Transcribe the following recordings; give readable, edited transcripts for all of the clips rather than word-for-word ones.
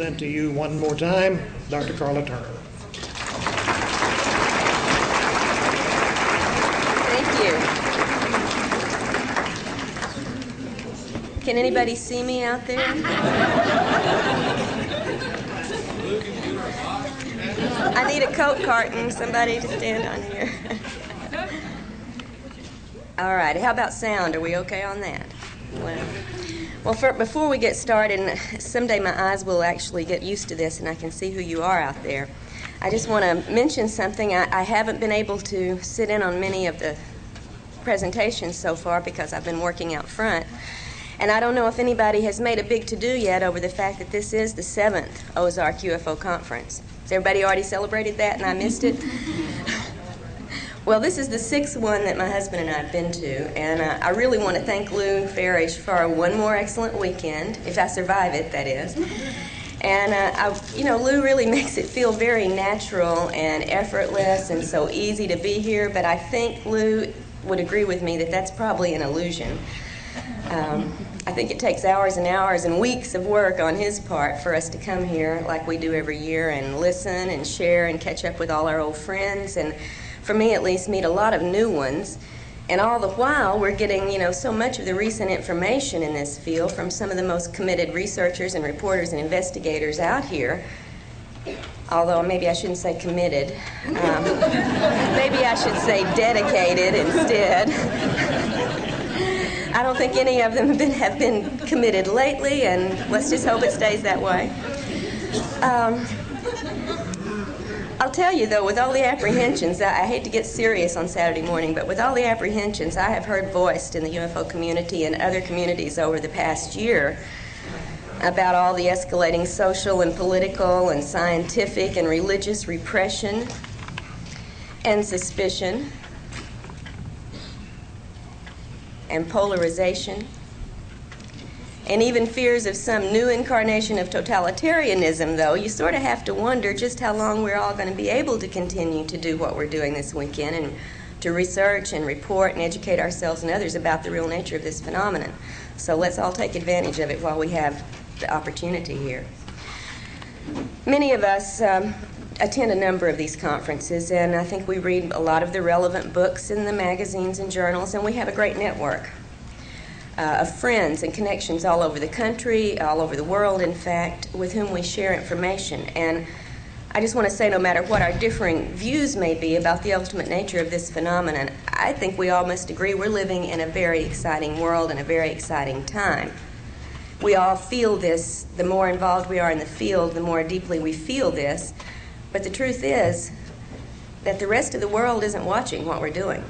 present to you one more time, Dr. Karla Turner. Thank you. Can anybody see me out there? I need a Coke carton, somebody to stand on here. All right, how about sound? Are we okay on that? Well, before we get started, someday my eyes will actually get used to this and I can see who you are out there. I just want to mention something. I haven't been able to sit in on many of the presentations so far because I've been working out front. And I don't know if anybody has made a big to-do yet over the fact that this is the 7th Ozark UFO Conference. Has everybody already celebrated that and I missed it? Well, this is the 6th one that my husband and I have been to, and I really want to thank Lou Farish for one more excellent weekend, if I survive it, that is. And, Lou really makes it feel very natural and effortless and so easy to be here, but I think Lou would agree with me that that's probably an illusion. I think it takes hours and hours and weeks of work on his part for us to come here like we do every year and listen and share and catch up with all our old friends and, for me at least, meet a lot of new ones. And all the while, we're getting, so much of the recent information in this field from some of the most committed researchers and reporters and investigators out here. Although maybe I shouldn't say committed. Maybe I should say dedicated instead. I don't think any of them have been committed lately, and let's just hope it stays that way. I'll tell you, though, with all the apprehensions, I hate to get serious on Saturday morning, but with all the apprehensions I have heard voiced in the UFO community and other communities over the past year about all the escalating social and political and scientific and religious repression and suspicion and polarization, and even fears of some new incarnation of totalitarianism, though, you sort of have to wonder just how long we're all going to be able to continue to do what we're doing this weekend and to research and report and educate ourselves and others about the real nature of this phenomenon. So let's all take advantage of it while we have the opportunity here. Many of us attend a number of these conferences, and I think we read a lot of the relevant books in the magazines and journals, and we have a great network of friends and connections all over the country, all over the world, in fact, with whom we share information. And I just want to say, no matter what our differing views may be about the ultimate nature of this phenomenon, I think we all must agree we're living in a very exciting world and a very exciting time. We all feel this. The more involved we are in the field, the more deeply we feel this. But the truth is that the rest of the world isn't watching what we're doing.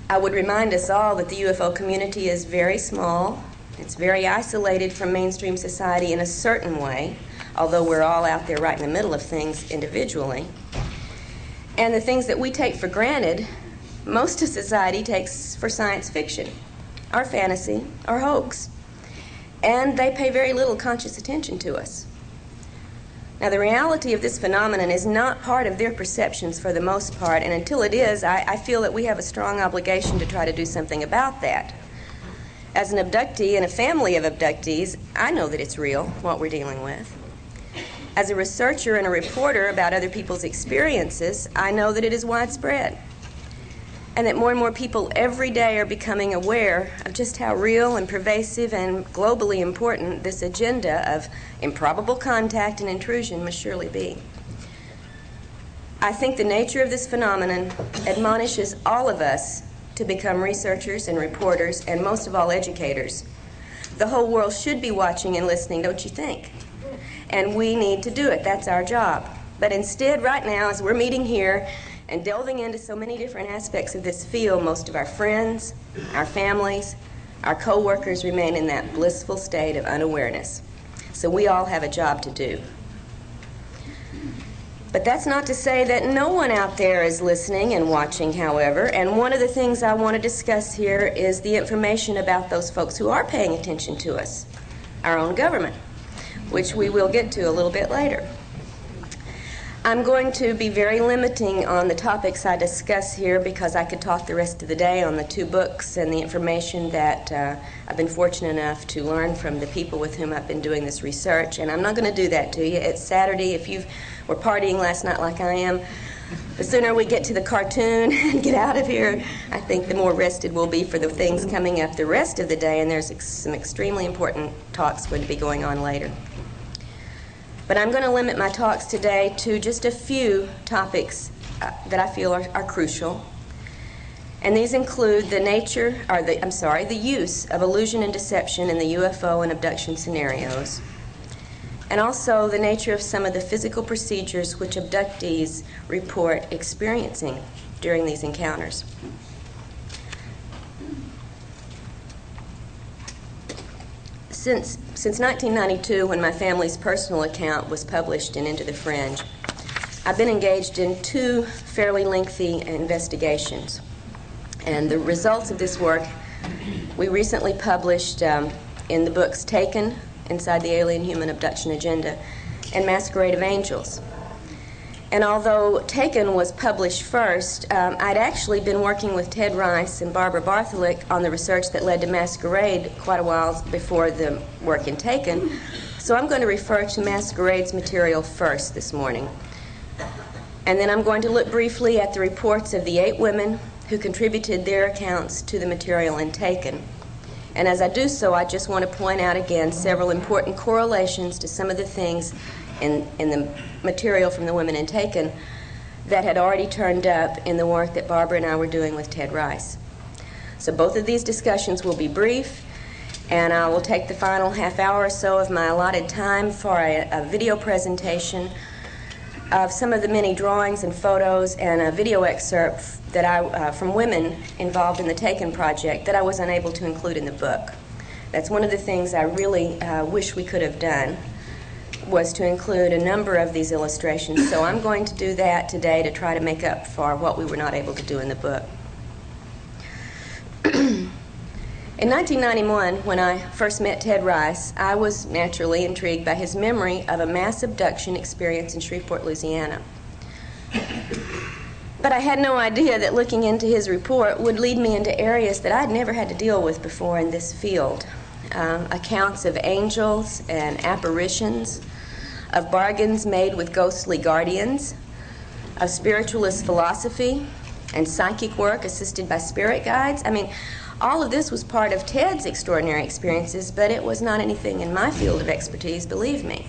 I would remind us all that the UFO community is very small. It's very isolated from mainstream society in a certain way, although we're all out there right in the middle of things individually. And the things that we take for granted, most of society takes for science fiction, or fantasy, or hoax. And they pay very little conscious attention to us. Now, the reality of this phenomenon is not part of their perceptions for the most part, and until it is, I feel that we have a strong obligation to try to do something about that. As an abductee in a family of abductees, I know that it's real, what we're dealing with. As a researcher and a reporter about other people's experiences, I know that it is widespread, and that more and more people every day are becoming aware of just how real and pervasive and globally important this agenda of improbable contact and intrusion must surely be. I think the nature of this phenomenon admonishes all of us to become researchers and reporters, and most of all, educators. The whole world should be watching and listening, don't you think? And we need to do it. That's our job. But instead, right now, as we're meeting here and delving into so many different aspects of this field, most of our friends, our families, our co-workers remain in that blissful state of unawareness. So we all have a job to do. But that's not to say that no one out there is listening and watching, however, and one of the things I want to discuss here is the information about those folks who are paying attention to us, our own government, which we will get to a little bit later. I'm going to be very limiting on the topics I discuss here because I could talk the rest of the day on the 2 books and the information that I've been fortunate enough to learn from the people with whom I've been doing this research. And I'm not going to do that to you. It's Saturday. If you were partying last night like I am, the sooner we get to the cartoon and get out of here, I think the more rested we'll be for the things coming up the rest of the day. And there's some extremely important talks going to be going on later. But I'm going to limit my talks today to just a few topics that I feel are crucial. And these include the use of illusion and deception in the UFO and abduction scenarios, and also the nature of some of the physical procedures which abductees report experiencing during these encounters. Since 1992, when my family's personal account was published in Into the Fringe, I've been engaged in 2 fairly lengthy investigations. And the results of this work we recently published in the books Taken, Inside the Alien Human Abduction Agenda, and Masquerade of Angels. And although Taken was published first, I'd actually been working with Ted Rice and Barbara Bartholick on the research that led to Masquerade quite a while before the work in Taken. So I'm going to refer to Masquerade's material first this morning. And then I'm going to look briefly at the reports of the 8 women who contributed their accounts to the material in Taken. And as I do so, I just want to point out again several important correlations to some of the things in the material from the women in Taken that had already turned up in the work that Barbara and I were doing with Ted Rice. So both of these discussions will be brief, and I will take the final half hour or so of my allotted time for a video presentation of some of the many drawings and photos and a video excerpt that from women involved in the Taken project that I was unable to include in the book. That's one of the things I really wish we could have done, was to include a number of these illustrations. So I'm going to do that today to try to make up for what we were not able to do in the book. In 1991, when I first met Ted Rice, I was naturally intrigued by his memory of a mass abduction experience in Shreveport, Louisiana. But I had no idea that looking into his report would lead me into areas that I'd never had to deal with before in this field. Accounts of angels and apparitions, of bargains made with ghostly guardians, of spiritualist philosophy and psychic work assisted by spirit guides. I mean, all of this was part of Ted's extraordinary experiences, but it was not anything in my field of expertise, believe me.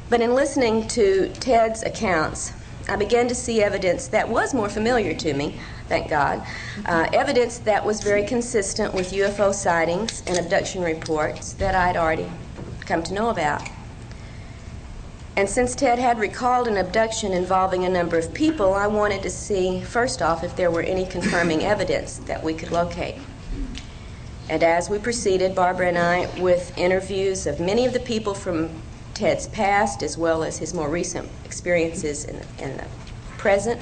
But in listening to Ted's accounts, I began to see evidence that was more familiar to me, thank God, evidence that was very consistent with UFO sightings and abduction reports that I'd already come to know about. And since Ted had recalled an abduction involving a number of people, I wanted to see, first off, if there were any confirming evidence that we could locate. And as we proceeded, Barbara and I, with interviews of many of the people from Ted's past, as well as his more recent experiences in the present,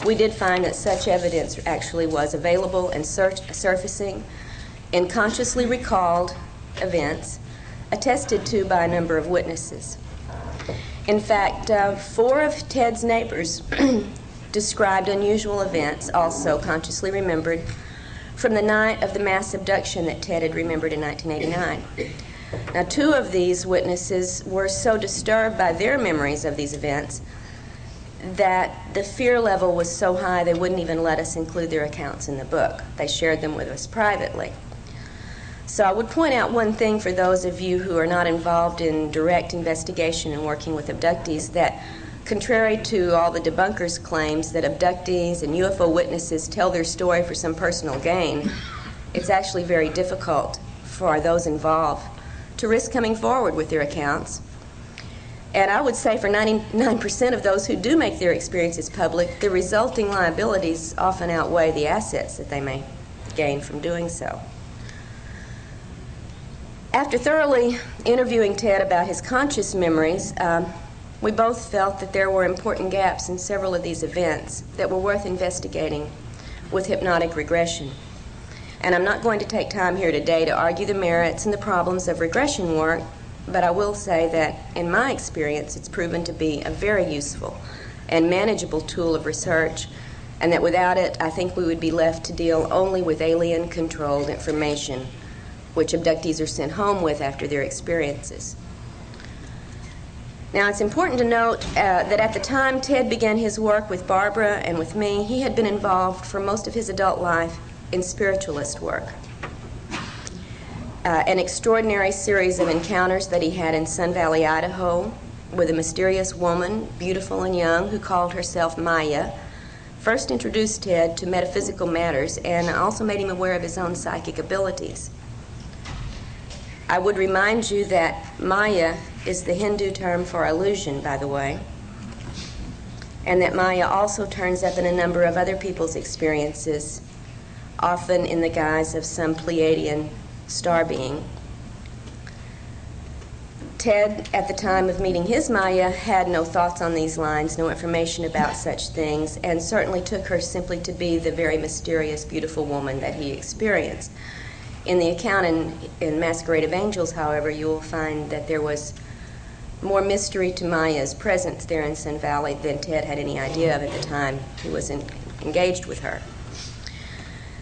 we did find that such evidence actually was available and surfacing in consciously recalled events attested to by a number of witnesses. In fact, 4 of Ted's neighbors described unusual events, also consciously remembered, from the night of the mass abduction that Ted had remembered in 1989. Now, 2 of these witnesses were so disturbed by their memories of these events that the fear level was so high they wouldn't even let us include their accounts in the book. They shared them with us privately. So I would point out one thing for those of you who are not involved in direct investigation and working with abductees, that contrary to all the debunkers' claims that abductees and UFO witnesses tell their story for some personal gain, it's actually very difficult for those involved to risk coming forward with their accounts. And I would say for 99% of those who do make their experiences public, the resulting liabilities often outweigh the assets that they may gain from doing so. After thoroughly interviewing Ted about his conscious memories, we both felt that there were important gaps in several of these events that were worth investigating with hypnotic regression. And I'm not going to take time here today to argue the merits and the problems of regression work, but I will say that in my experience it's proven to be a very useful and manageable tool of research, and that without it I think we would be left to deal only with alien-controlled information which abductees are sent home with after their experiences. Now, it's important to note that at the time Ted began his work with Barbara and with me, he had been involved for most of his adult life in spiritualist work. An extraordinary series of encounters that he had in Sun Valley, Idaho, with a mysterious woman, beautiful and young, who called herself Maya, first introduced Ted to metaphysical matters and also made him aware of his own psychic abilities. I would remind you that Maya is the Hindu term for illusion, by the way, and that Maya also turns up in a number of other people's experiences, often in the guise of some Pleiadian star being. Ted, at the time of meeting his Maya, had no thoughts on these lines, no information about such things, and certainly took her simply to be the very mysterious, beautiful woman that he experienced. In the account in Masquerade of Angels, however, you will find that there was more mystery to Maya's presence there in Sun Valley than Ted had any idea of at the time he was engaged with her.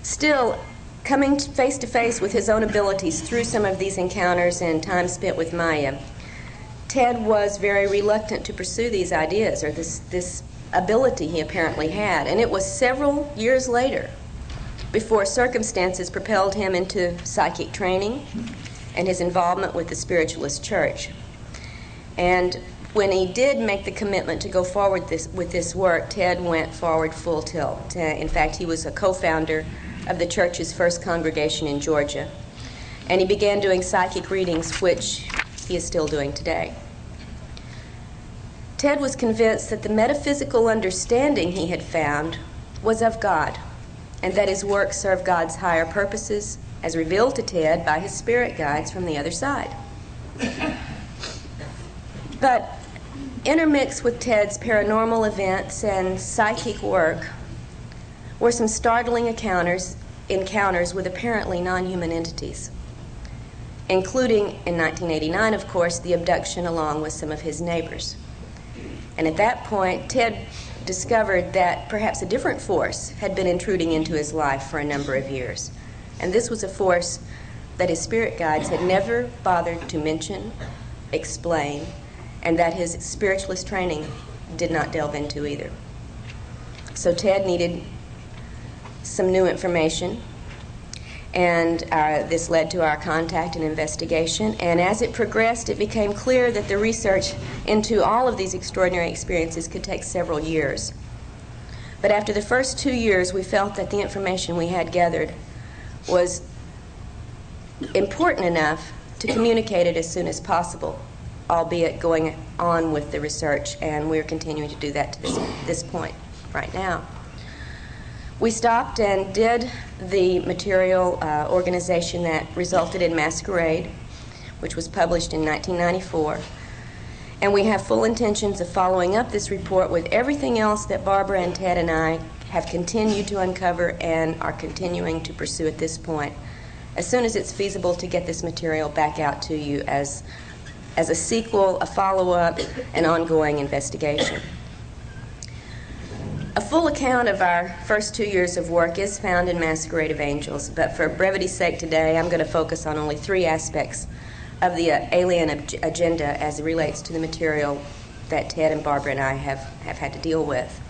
Still, coming face to face with his own abilities through some of these encounters and time spent with Maya, Ted was very reluctant to pursue these ideas, or this ability he apparently had. And it was several years later before circumstances propelled him into psychic training and his involvement with the spiritualist church. And when he did make the commitment to go forward with this work, Ted went forward full tilt. In fact, he was a co-founder of the church's first congregation in Georgia, and he began doing psychic readings, which he is still doing today. Ted was convinced that the metaphysical understanding he had found was of God, and that his work served God's higher purposes, as revealed to Ted by his spirit guides from the other side. But intermixed with Ted's paranormal events and psychic work were some startling encounters with apparently non-human entities, including, in 1989, of course, the abduction along with some of his neighbors. And at that point, Ted discovered that perhaps a different force had been intruding into his life for a number of years. And this was a force that his spirit guides had never bothered to mention, explain, and that his spiritualist training did not delve into either. So Ted needed some new information, and this led to our contact and investigation. And as it progressed, it became clear that the research into all of these extraordinary experiences could take several years. But after the first 2 years, we felt that the information we had gathered was important enough to communicate it as soon as possible, albeit going on with the research, and we're continuing to do that to this point right now. We stopped and did the material organization that resulted in Masquerade, which was published in 1994. And we have full intentions of following up this report with everything else that Barbara and Ted and I have continued to uncover and are continuing to pursue at this point, as soon as it's feasible to get this material back out to you as a sequel, a follow-up, an ongoing investigation. A full account of our first 2 years of work is found in Masquerade of Angels, but for brevity's sake today, I'm going to focus on only 3 aspects of the alien agenda as it relates to the material that Ted and Barbara and I have had to deal with.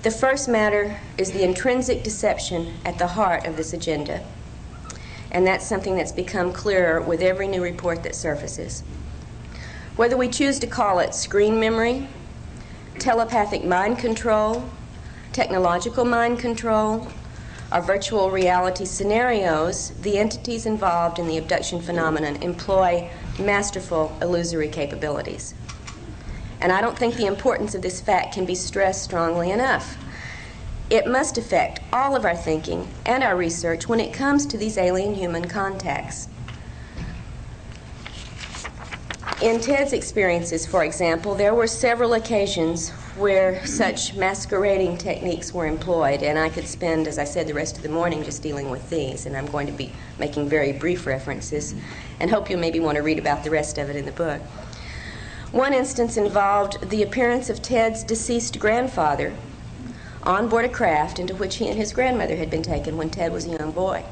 The first matter is the intrinsic deception at the heart of this agenda, and that's something that's become clearer with every new report that surfaces. Whether we choose to call it screen memory, telepathic mind control, technological mind control, or virtual reality scenarios, the entities involved in the abduction phenomenon employ masterful illusory capabilities. And I don't think the importance of this fact can be stressed strongly enough. It must affect all of our thinking and our research when it comes to these alien-human contacts. In Ted's experiences, for example, there were several occasions where such masquerading techniques were employed, and I could spend, as I said, the rest of the morning just dealing with these, and I'm going to be making very brief references and hope you maybe want to read about the rest of it in the book. One instance involved the appearance of Ted's deceased grandfather on board a craft into which he and his grandmother had been taken when Ted was a young boy.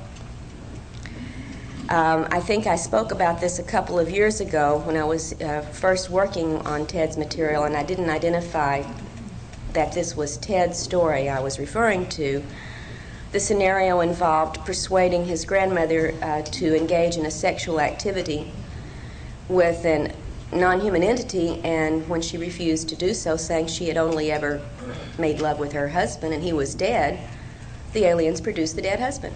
I think I spoke about this a couple of years ago when I was first working on Ted's material, and I didn't identify that this was Ted's story I was referring to. The scenario involved persuading his grandmother to engage in a sexual activity with a non-human entity, and when she refused to do so, saying she had only ever made love with her husband and he was dead, the aliens produced the dead husband.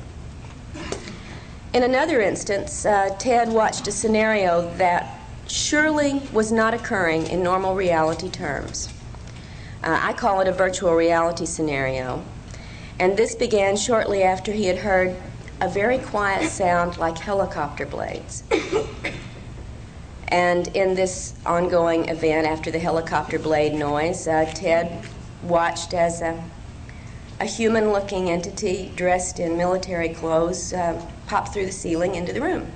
In another instance, Ted watched a scenario that surely was not occurring in normal reality terms. I call it a virtual reality scenario. And this began shortly after he had heard a very quiet sound like helicopter blades. And in this ongoing event, after the helicopter blade noise, Ted watched as a human-looking entity dressed in military clothes popped through the ceiling into the room,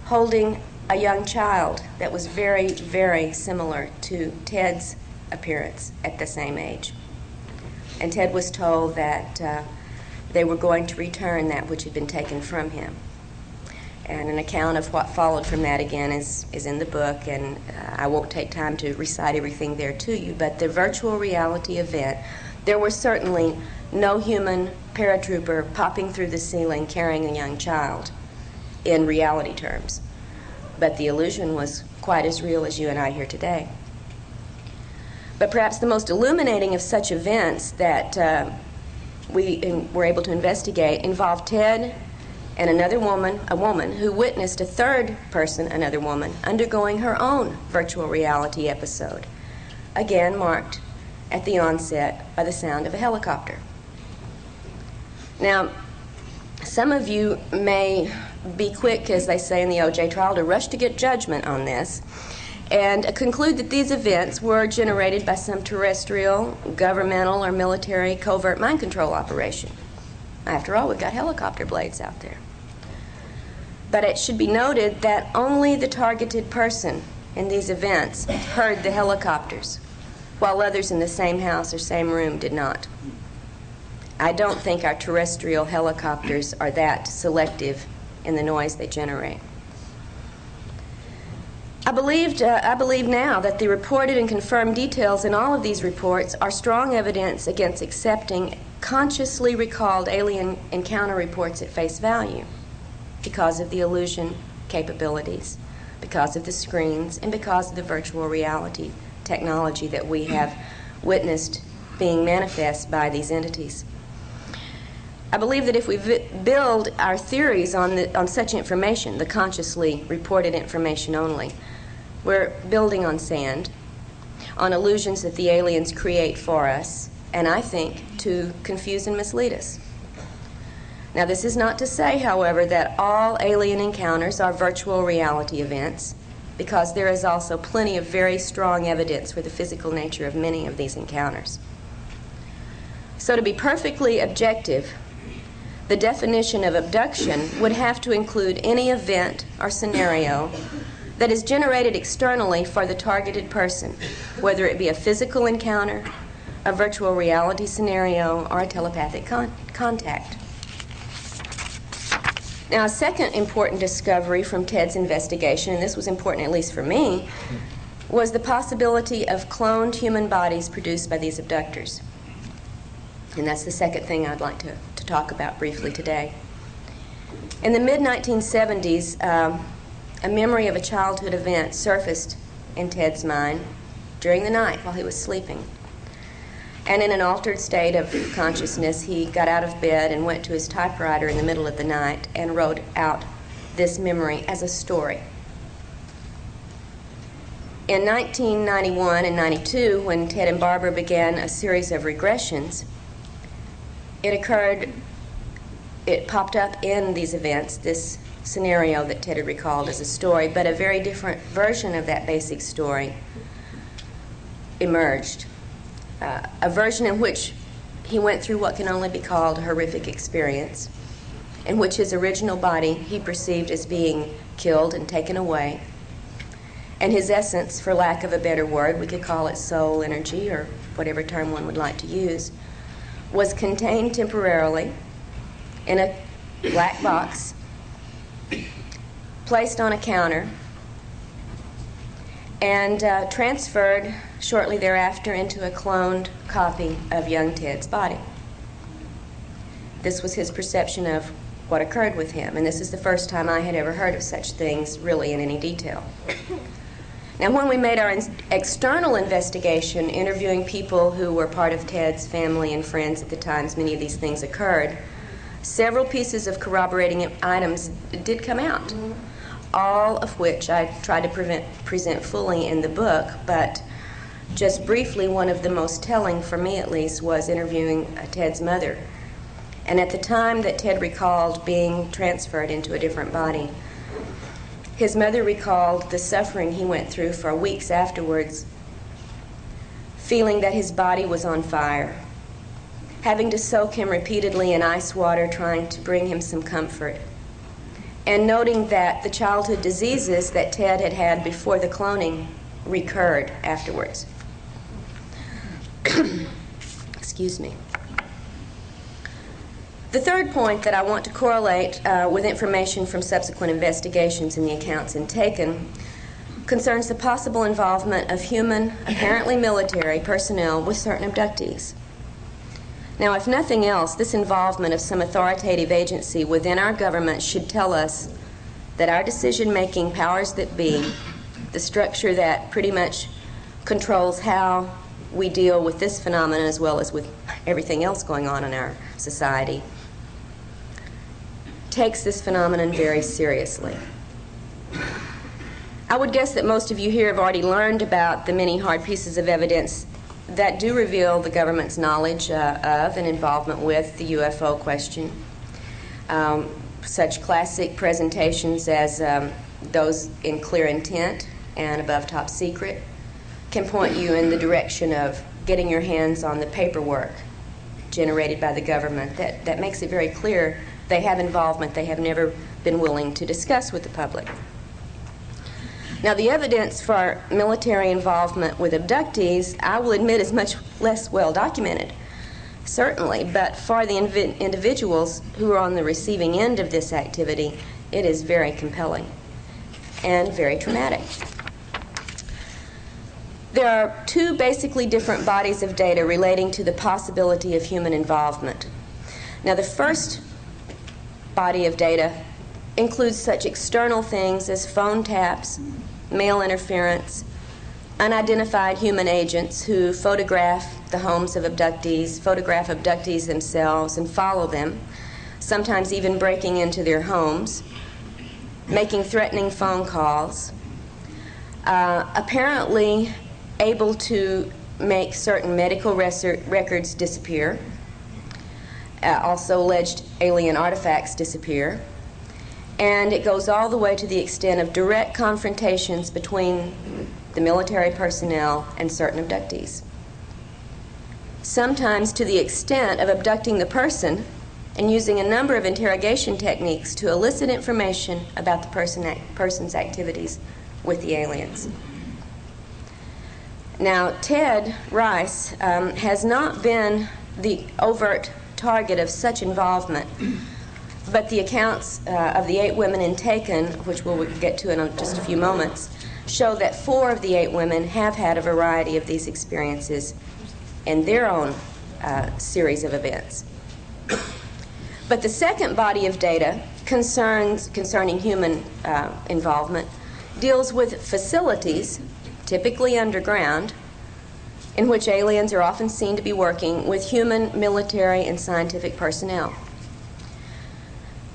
holding a young child that was very, very similar to Ted's appearance at the same age. And Ted was told that they were going to return that which had been taken from him. And an account of what followed from that, again, is in the book, and I won't take time to recite everything there to you, but the virtual reality event, there were certainly no human paratrooper popping through the ceiling carrying a young child in reality terms. But the illusion was quite as real as you and I here today. But perhaps the most illuminating of such events that we were able to investigate involved Ted and another woman, a woman who witnessed a third person, another woman, undergoing her own virtual reality episode, again marked at the onset by the sound of a helicopter. Now, some of you may be quick, as they say in the O.J. trial, to rush to get judgment on this and conclude that these events were generated by some terrestrial, governmental, or military covert mind control operation. After all, we've got helicopter blades out there. But it should be noted that only the targeted person in these events heard the helicopters, while others in the same house or same room did not. I don't think our terrestrial helicopters are that selective in the noise they generate. I believe now that the reported and confirmed details in all of these reports are strong evidence against accepting consciously recalled alien encounter reports at face value because of the illusion capabilities, because of the screens, and because of the virtual reality technology that we have witnessed being manifest by these entities. I believe that if we build our theories on such information, the consciously reported information only, we're building on sand, on illusions that the aliens create for us, and I think to confuse and mislead us. Now, this is not to say, however, that all alien encounters are virtual reality events, because there is also plenty of very strong evidence for the physical nature of many of these encounters. So to be perfectly objective, the definition of abduction would have to include any event or scenario that is generated externally for the targeted person, whether it be a physical encounter, a virtual reality scenario, or a telepathic contact. Now, a second important discovery from Ted's investigation, and this was important at least for me, was the possibility of cloned human bodies produced by these abductors. And that's the second thing I'd like to talk about briefly today. In the mid-1970s, a memory of a childhood event surfaced in Ted's mind during the night while he was sleeping. And in an altered state of consciousness, he got out of bed and went to his typewriter in the middle of the night and wrote out this memory as a story. In 1991 and 92, when Ted and Barbara began a series of regressions, it popped up in these events, this scenario that Ted had recalled as a story, but a very different version of that basic story emerged, a version in which he went through what can only be called a horrific experience, in which his original body he perceived as being killed and taken away, and his essence, for lack of a better word, we could call it soul, energy, or whatever term one would like to use, was contained temporarily in a black box, placed on a counter, and transferred shortly thereafter into a cloned copy of young Ted's body. This was his perception of what occurred with him, and this is the first time I had ever heard of such things really in any detail. Now, when we made our external investigation, interviewing people who were part of Ted's family and friends at the times many of these things occurred, several pieces of corroborating items did come out, all of which I tried to present fully in the book, but just briefly, one of the most telling, for me at least, was interviewing Ted's mother. And at the time that Ted recalled being transferred into a different body, his mother recalled the suffering he went through for weeks afterwards, feeling that his body was on fire, having to soak him repeatedly in ice water, trying to bring him some comfort, and noting that the childhood diseases that Ted had had before the cloning recurred afterwards. Excuse me. The third point that I want to correlate with information from subsequent investigations in the accounts taken concerns the possible involvement of human, apparently military, personnel with certain abductees. Now, if nothing else, this involvement of some authoritative agency within our government should tell us that our decision-making powers that be, the structure that pretty much controls how we deal with this phenomenon as well as with everything else going on in our society, takes this phenomenon very seriously. I would guess that most of you here have already learned about the many hard pieces of evidence that do reveal the government's knowledge of and involvement with the UFO question. Such classic presentations as those in Clear Intent and Above Top Secret can point you in the direction of getting your hands on the paperwork generated by the government that makes it very clear they have involvement they have never been willing to discuss with the public. Now, the evidence for military involvement with abductees, I will admit, is much less well documented, certainly, but for the individuals who are on the receiving end of this activity, it is very compelling and very traumatic. There are two basically different bodies of data relating to the possibility of human involvement. Now, the first body of data includes such external things as phone taps, mail interference, unidentified human agents who photograph the homes of abductees, photograph abductees themselves and follow them, sometimes even breaking into their homes, making threatening phone calls, apparently able to make certain medical records disappear, also alleged alien artifacts disappear, and it goes all the way to the extent of direct confrontations between the military personnel and certain abductees. Sometimes to the extent of abducting the person and using a number of interrogation techniques to elicit information about the person's activities with the aliens. Now, Ted Rice has not been the overt target of such involvement, but the accounts of the 8 women taken, which we'll get to in just a few moments, show that 4 of the 8 women have had a variety of these experiences in their own series of events. But the second body of data concerning human involvement deals with facilities, typically underground, in which aliens are often seen to be working with human, military, and scientific personnel.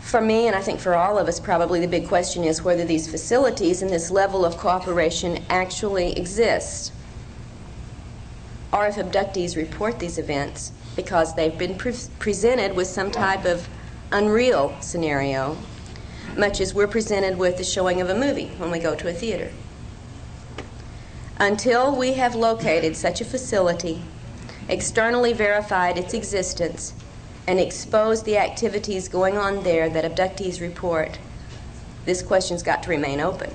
For me, and I think for all of us, probably the big question is whether these facilities and this level of cooperation actually exist, or if abductees report these events because they've been presented with some type of unreal scenario, much as we're presented with the showing of a movie when we go to a theater. Until we have located such a facility, externally verified its existence, and exposed the activities going on there that abductees report, this question's got to remain open.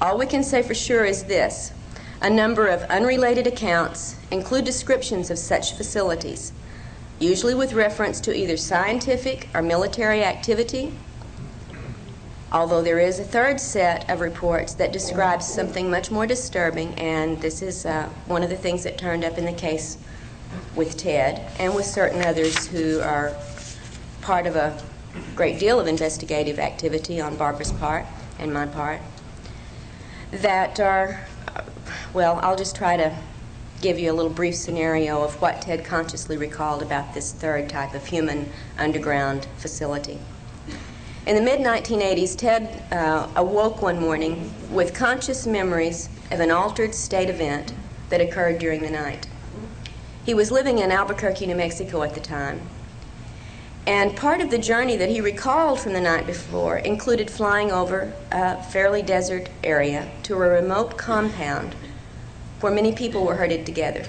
All we can say for sure is this: a number of unrelated accounts include descriptions of such facilities, usually with reference to either scientific or military activity, although there is a third set of reports that describes something much more disturbing, and this is one of the things that turned up in the case with Ted and with certain others who are part of a great deal of investigative activity on Barbara's part and my part, that are, well, I'll just try to give you a little brief scenario of what Ted consciously recalled about this third type of human underground facility. In the mid-1980s, Ted awoke one morning with conscious memories of an altered state event that occurred during the night. He was living in Albuquerque, New Mexico at the time, and part of the journey that he recalled from the night before included flying over a fairly desert area to a remote compound where many people were herded together.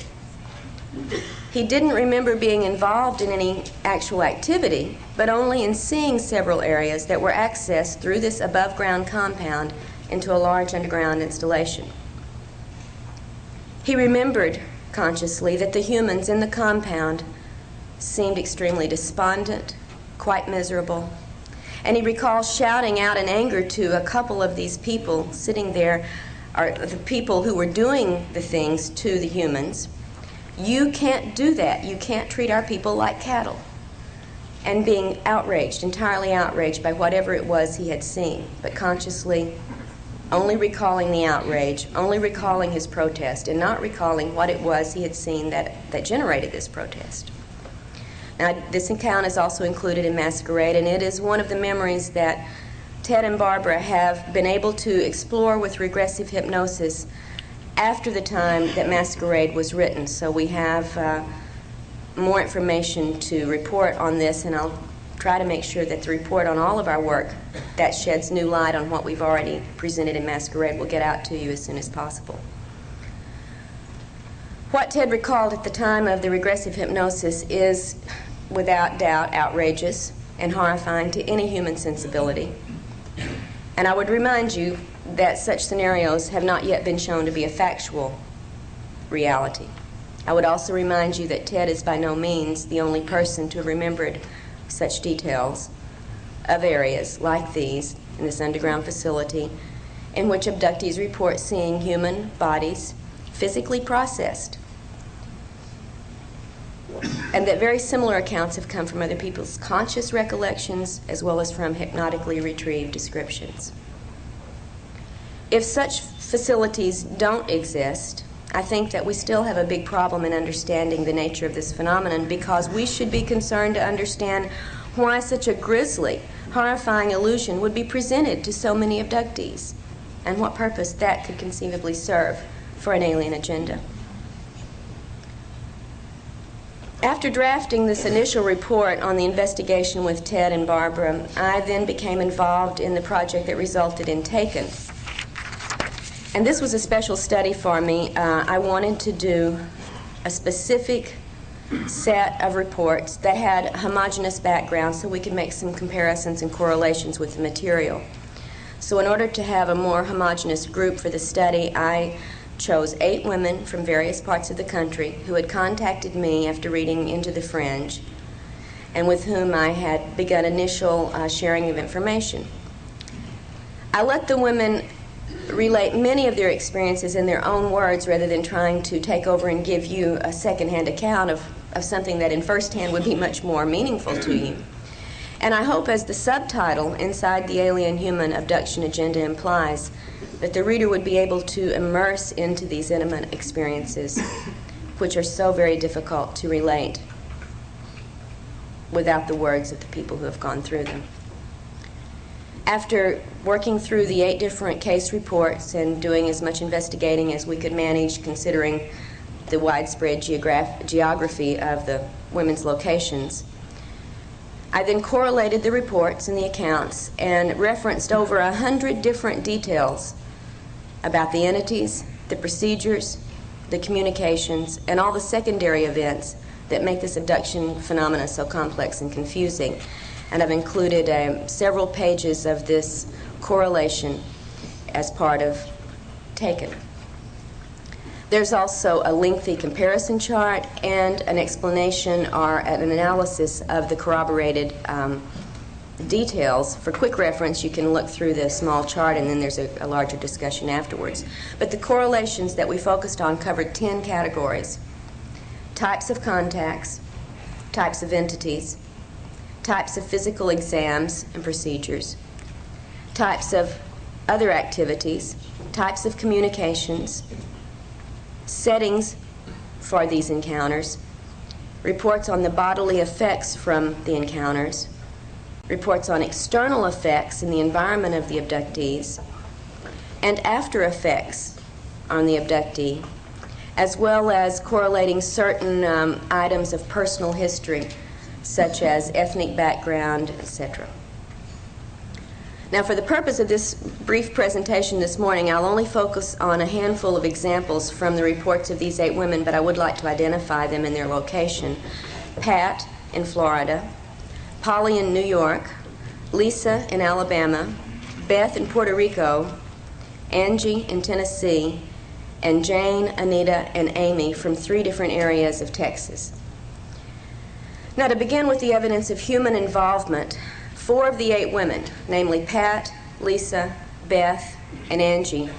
He didn't remember being involved in any actual activity, but only in seeing several areas that were accessed through this above-ground compound into a large underground installation. He remembered consciously that the humans in the compound seemed extremely despondent, quite miserable, and he recalls shouting out in anger to a couple of these people sitting there, or the people who were doing the things to the humans, "You can't do that. You can't treat our people like cattle." And being outraged, entirely outraged by whatever it was he had seen, but consciously only recalling the outrage, only recalling his protest, and not recalling what it was he had seen that generated this protest. Now, this account is also included in Masquerade, and it is one of the memories that Ted and Barbara have been able to explore with regressive hypnosis after the time that Masquerade was written. So we have more information to report on this, and I'll try to make sure that the report on all of our work that sheds new light on what we've already presented in Masquerade will get out to you as soon as possible. What Ted recalled at the time of the regressive hypnosis is, without doubt, outrageous and horrifying to any human sensibility. And I would remind you that such scenarios have not yet been shown to be a factual reality. I would also remind you that Ted is by no means the only person to have remembered such details of areas like these in this underground facility in which abductees report seeing human bodies physically processed, and that very similar accounts have come from other people's conscious recollections as well as from hypnotically retrieved descriptions. If such facilities don't exist, I think that we still have a big problem in understanding the nature of this phenomenon, because we should be concerned to understand why such a grisly, horrifying illusion would be presented to so many abductees, and what purpose that could conceivably serve for an alien agenda. After drafting this initial report on the investigation with Ted and Barbara, I then became involved in the project that resulted in Taken. And this was a special study for me. I wanted to do a specific set of reports that had homogeneous backgrounds so we could make some comparisons and correlations with the material. So in order to have a more homogeneous group for the study, I chose 8 women from various parts of the country who had contacted me after reading Into the Fringe, and with whom I had begun initial sharing of information. I let the women relate many of their experiences in their own words rather than trying to take over and give you a second-hand account of something that in first-hand would be much more meaningful to you. And I hope, as the subtitle inside the Alien Human Abduction Agenda implies, that the reader would be able to immerse into these intimate experiences, which are so very difficult to relate without the words of the people who have gone through them. After working through the 8 different case reports and doing as much investigating as we could manage, considering the widespread geography of the women's locations, I then correlated the reports and the accounts and referenced over 100 different details about the entities, the procedures, the communications, and all the secondary events that make this abduction phenomena so complex and confusing. And I've included several pages of this correlation as part of Taken. There's also a lengthy comparison chart and an explanation or an analysis of the corroborated details. For quick reference, you can look through the small chart, and then there's a larger discussion afterwards. But the correlations that we focused on covered 10 categories: types of contacts, types of entities, types of physical exams and procedures, types of other activities, types of communications, settings for these encounters, reports on the bodily effects from the encounters, reports on external effects in the environment of the abductees, and after effects on the abductee, as well as correlating certain items of personal history, such as ethnic background, etc. Now, for the purpose of this brief presentation this morning, I'll only focus on a handful of examples from the reports of these 8 women, but I would like to identify them in their location. Pat in Florida, Polly in New York, Lisa in Alabama, Beth in Puerto Rico, Angie in Tennessee, and Jane, Anita, and Amy from 3 different areas of Texas. Now, to begin with the evidence of human involvement, 4 of the 8 women, namely Pat, Lisa, Beth, and Angie,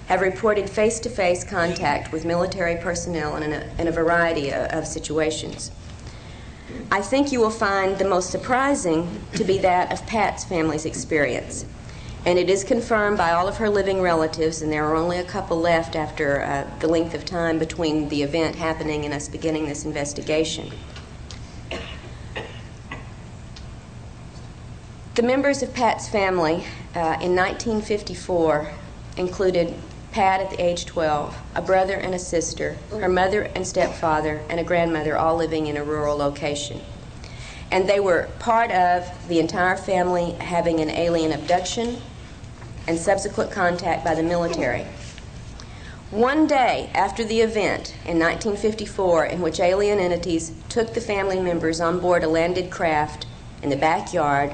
have reported face-to-face contact with military personnel in a variety of situations. I think you will find the most surprising to be that of Pat's family's experience. And it is confirmed by all of her living relatives, and there are only a couple left after the length of time between the event happening and us beginning this investigation. The members of Pat's family in 1954 included Pat at the age 12, a brother and a sister, her mother and stepfather, and a grandmother, all living in a rural location. And they were part of the entire family having an alien abduction and subsequent contact by the military. One day after the event in 1954, in which alien entities took the family members on board a landed craft in the backyard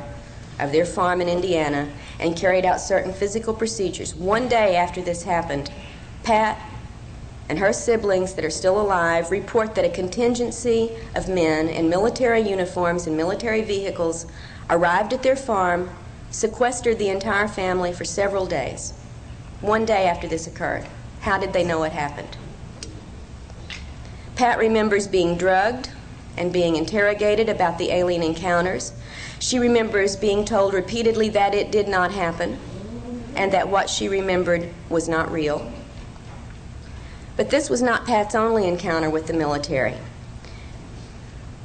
of their farm in Indiana and carried out certain physical procedures, one day after this happened, Pat and her siblings that are still alive report that a contingency of men in military uniforms and military vehicles arrived at their farm, sequestered the entire family for several days. One day after this occurred. How did they know it happened? Pat remembers being drugged and being interrogated about the alien encounters. She remembers being told repeatedly that it did not happen and that what she remembered was not real. But this was not Pat's only encounter with the military,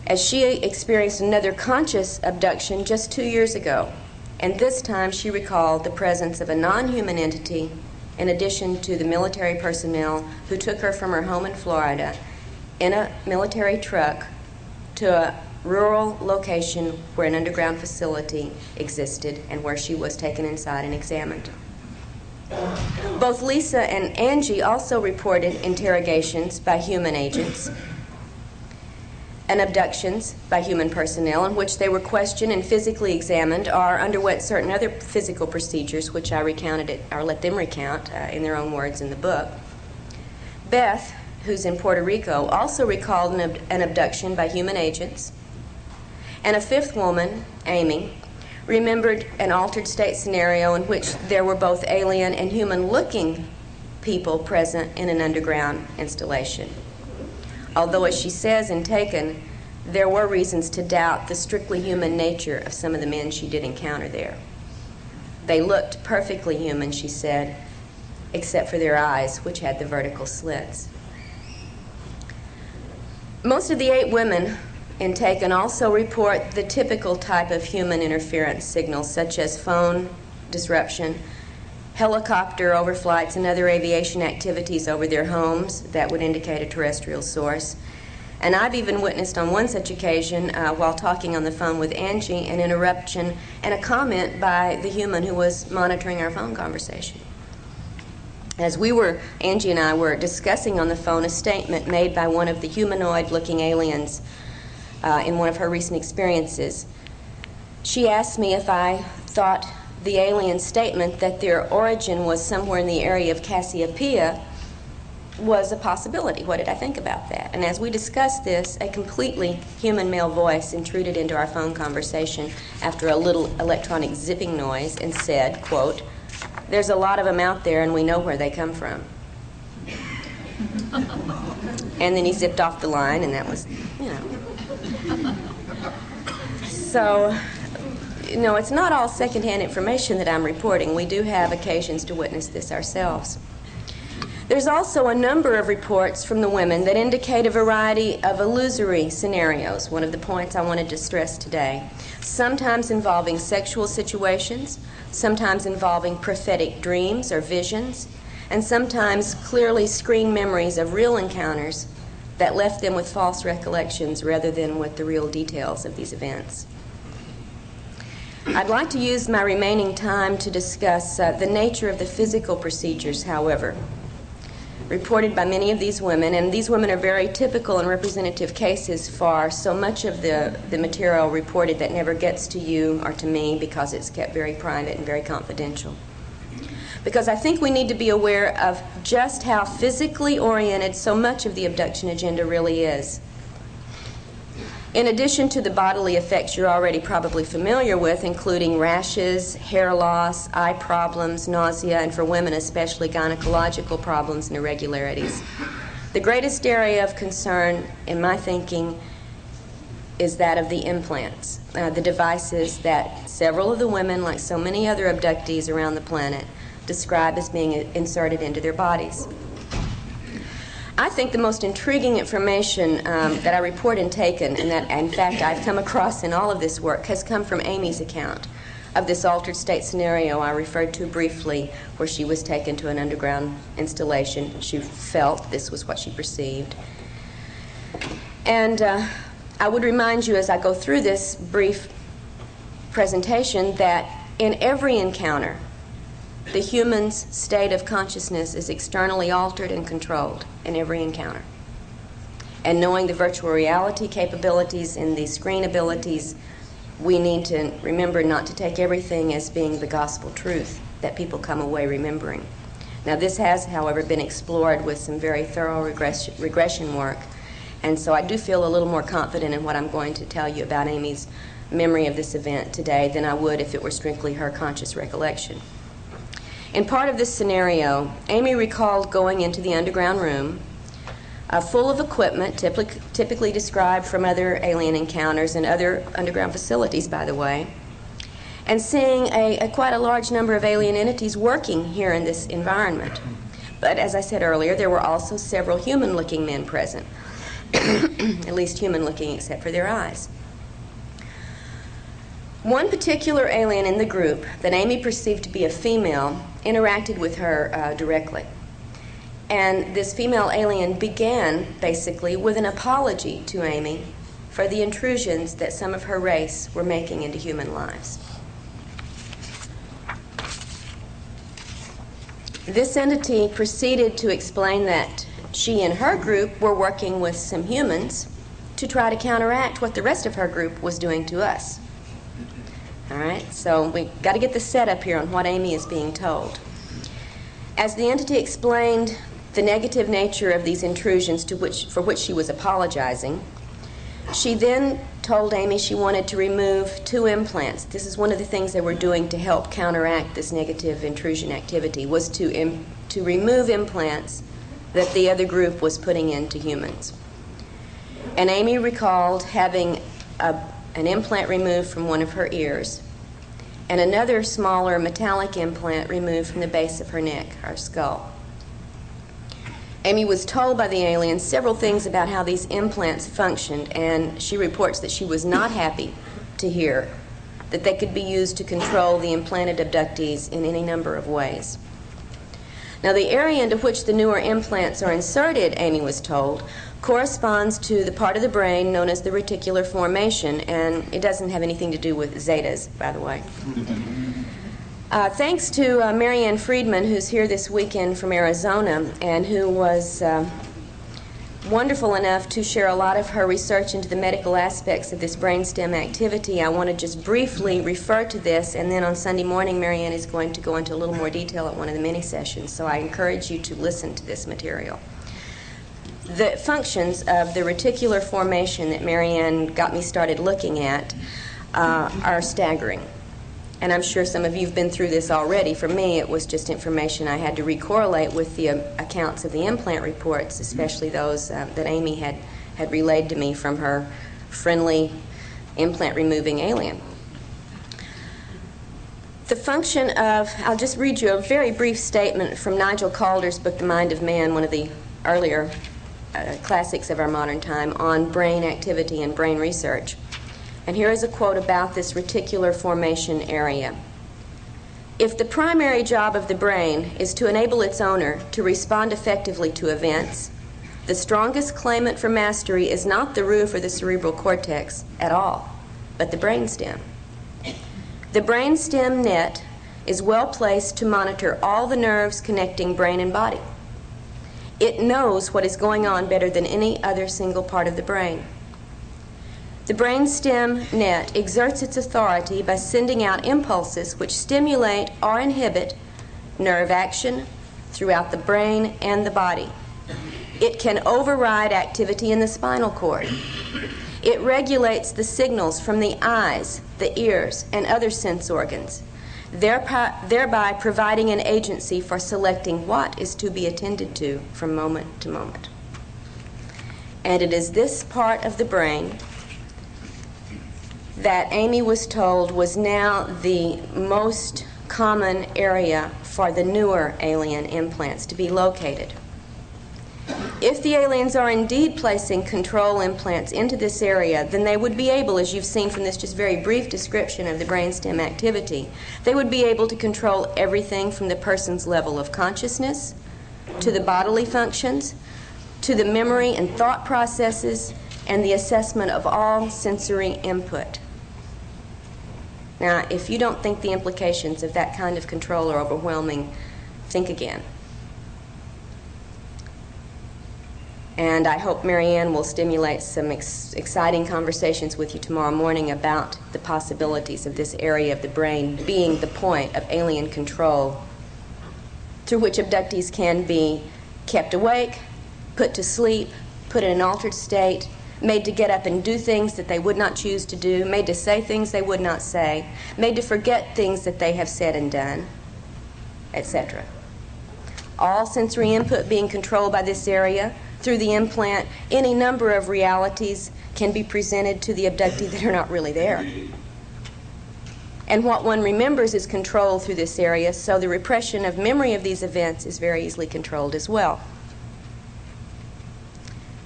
as she experienced another conscious abduction just 2 years ago, and this time she recalled the presence of a non-human entity in addition to the military personnel who took her from her home in Florida in a military truck to a rural location where an underground facility existed and where she was taken inside and examined. Both Lisa and Angie also reported interrogations by human agents and abductions by human personnel in which they were questioned and physically examined or underwent certain other physical procedures, which I recounted or let them recount in their own words in the book. Beth, who's in Puerto Rico, also recalled an abduction by human agents. And a 5th woman, Amy, remembered an altered state scenario in which there were both alien and human-looking people present in an underground installation. Although, as she says in Taken, there were reasons to doubt the strictly human nature of some of the men she did encounter there. They looked perfectly human, she said, except for their eyes, which had the vertical slits. Most of the 8 women in Taken also report the typical type of human interference signals, such as phone disruption, helicopter overflights, and other aviation activities over their homes that would indicate a terrestrial source. And I've even witnessed on one such occasion, while talking on the phone with Angie, an interruption and a comment by the human who was monitoring our phone conversation. As Angie and I were discussing on the phone a statement made by one of the humanoid-looking aliens in one of her recent experiences. She asked me if I thought the alien statement that their origin was somewhere in the area of Cassiopeia was a possibility. What did I think about that? And as we discussed this, a completely human male voice intruded into our phone conversation after a little electronic zipping noise and said, quote, "There's a lot of them out there and we know where they come from." And then he zipped off the line, and that was, So, it's not all secondhand information that I'm reporting. We do have occasions to witness this ourselves. There's also a number of reports from the women that indicate a variety of illusory scenarios, one of the points I wanted to stress today, sometimes involving sexual situations, sometimes involving prophetic dreams or visions, and sometimes clearly screen memories of real encounters that left them with false recollections rather than with the real details of these events. I'd like to use my remaining time to discuss the nature of the physical procedures, however, reported by many of these women, and these women are very typical and representative cases for so much of the material reported that never gets to you or to me because it's kept very private and very confidential. Because I think we need to be aware of just how physically oriented so much of the abduction agenda really is. In addition to the bodily effects you're already probably familiar with, including rashes, hair loss, eye problems, nausea, and for women especially gynecological problems and irregularities, the greatest area of concern, in my thinking, is that of the implants, the devices that several of the women, like so many other abductees around the planet, describe as being inserted into their bodies. I think the most intriguing information that I report and taken, and that in fact I've come across in all of this work, has come from Amy's account of this altered state scenario I referred to briefly, where she was taken to an underground installation. She felt this was what she perceived. And I would remind you as I go through this brief presentation that in every encounter, the human's state of consciousness is externally altered and controlled in every encounter. And knowing the virtual reality capabilities and the screen abilities, we need to remember not to take everything as being the gospel truth that people come away remembering. Now this has, however, been explored with some very thorough regression work, and so I do feel a little more confident in what I'm going to tell you about Amy's memory of this event today than I would if it were strictly her conscious recollection. In part of this scenario, Amy recalled going into the underground room, full of equipment, typically described from other alien encounters and other underground facilities, by the way, and seeing quite a large number of alien entities working here in this environment. But as I said earlier, there were also several human-looking men present, at least human-looking except for their eyes. One particular alien in the group that Amy perceived to be a female interacted with her directly. And this female alien began, basically, with an apology to Amy for the intrusions that some of her race were making into human lives. This entity proceeded to explain that she and her group were working with some humans to try to counteract what the rest of her group was doing to us. All right, so we got to get the setup here on what Amy is being told. As the entity explained the negative nature of these intrusions for which she was apologizing, she then told Amy she wanted to remove 2 implants. This is one of the things they were doing to help counteract this negative intrusion activity, was to remove implants that the other group was putting into humans. And Amy recalled having an implant removed from one of her ears, and another smaller metallic implant removed from the base of her neck, her skull. Amy was told by the aliens several things about how these implants functioned, and she reports that she was not happy to hear that they could be used to control the implanted abductees in any number of ways. Now, the area into which the newer implants are inserted, Amy was told, corresponds to the part of the brain known as the reticular formation, and it doesn't have anything to do with zetas, by the way. Thanks to Marianne Friedman, who's here this weekend from Arizona, and who was wonderful enough to share a lot of her research into the medical aspects of this brainstem activity. I want to just briefly refer to this, and then on Sunday morning, Marianne is going to go into a little more detail at one of the mini sessions, so I encourage you to listen to this material. The functions of the reticular formation that Marianne got me started looking at are staggering. And I'm sure some of you have been through this already. For me, it was just information I had to recorrelate with the accounts of the implant reports, especially those that Amy had relayed to me from her friendly implant-removing alien. The function of, I'll just read you a very brief statement from Nigel Calder's book, The Mind of Man, one of the earlier classics of our modern time, on brain activity and brain research. And here is a quote about this reticular formation area. If the primary job of the brain is to enable its owner to respond effectively to events, the strongest claimant for mastery is not the roof or the cerebral cortex at all, but the brainstem. The brainstem net is well placed to monitor all the nerves connecting brain and body. It knows what is going on better than any other single part of the brain. The brainstem net exerts its authority by sending out impulses which stimulate or inhibit nerve action throughout the brain and the body. It can override activity in the spinal cord. It regulates the signals from the eyes, the ears, and other sense organs, thereby providing an agency for selecting what is to be attended to from moment to moment. And it is this part of the brain that Amy was told was now the most common area for the newer alien implants to be located. If the aliens are indeed placing control implants into this area, then they would be able, as you've seen from this just very brief description of the brainstem activity, they would be able to control everything from the person's level of consciousness, to the bodily functions, to the memory and thought processes, and the assessment of all sensory input. Now, if you don't think the implications of that kind of control are overwhelming, think again. And I hope Marianne will stimulate some exciting conversations with you tomorrow morning about the possibilities of this area of the brain being the point of alien control through which abductees can be kept awake, put to sleep, put in an altered state, made to get up and do things that they would not choose to do, made to say things they would not say, made to forget things that they have said and done, etc. All sensory input being controlled by this area. Through the implant, any number of realities can be presented to the abductee that are not really there. And what one remembers is controlled through this area, so the repression of memory of these events is very easily controlled as well.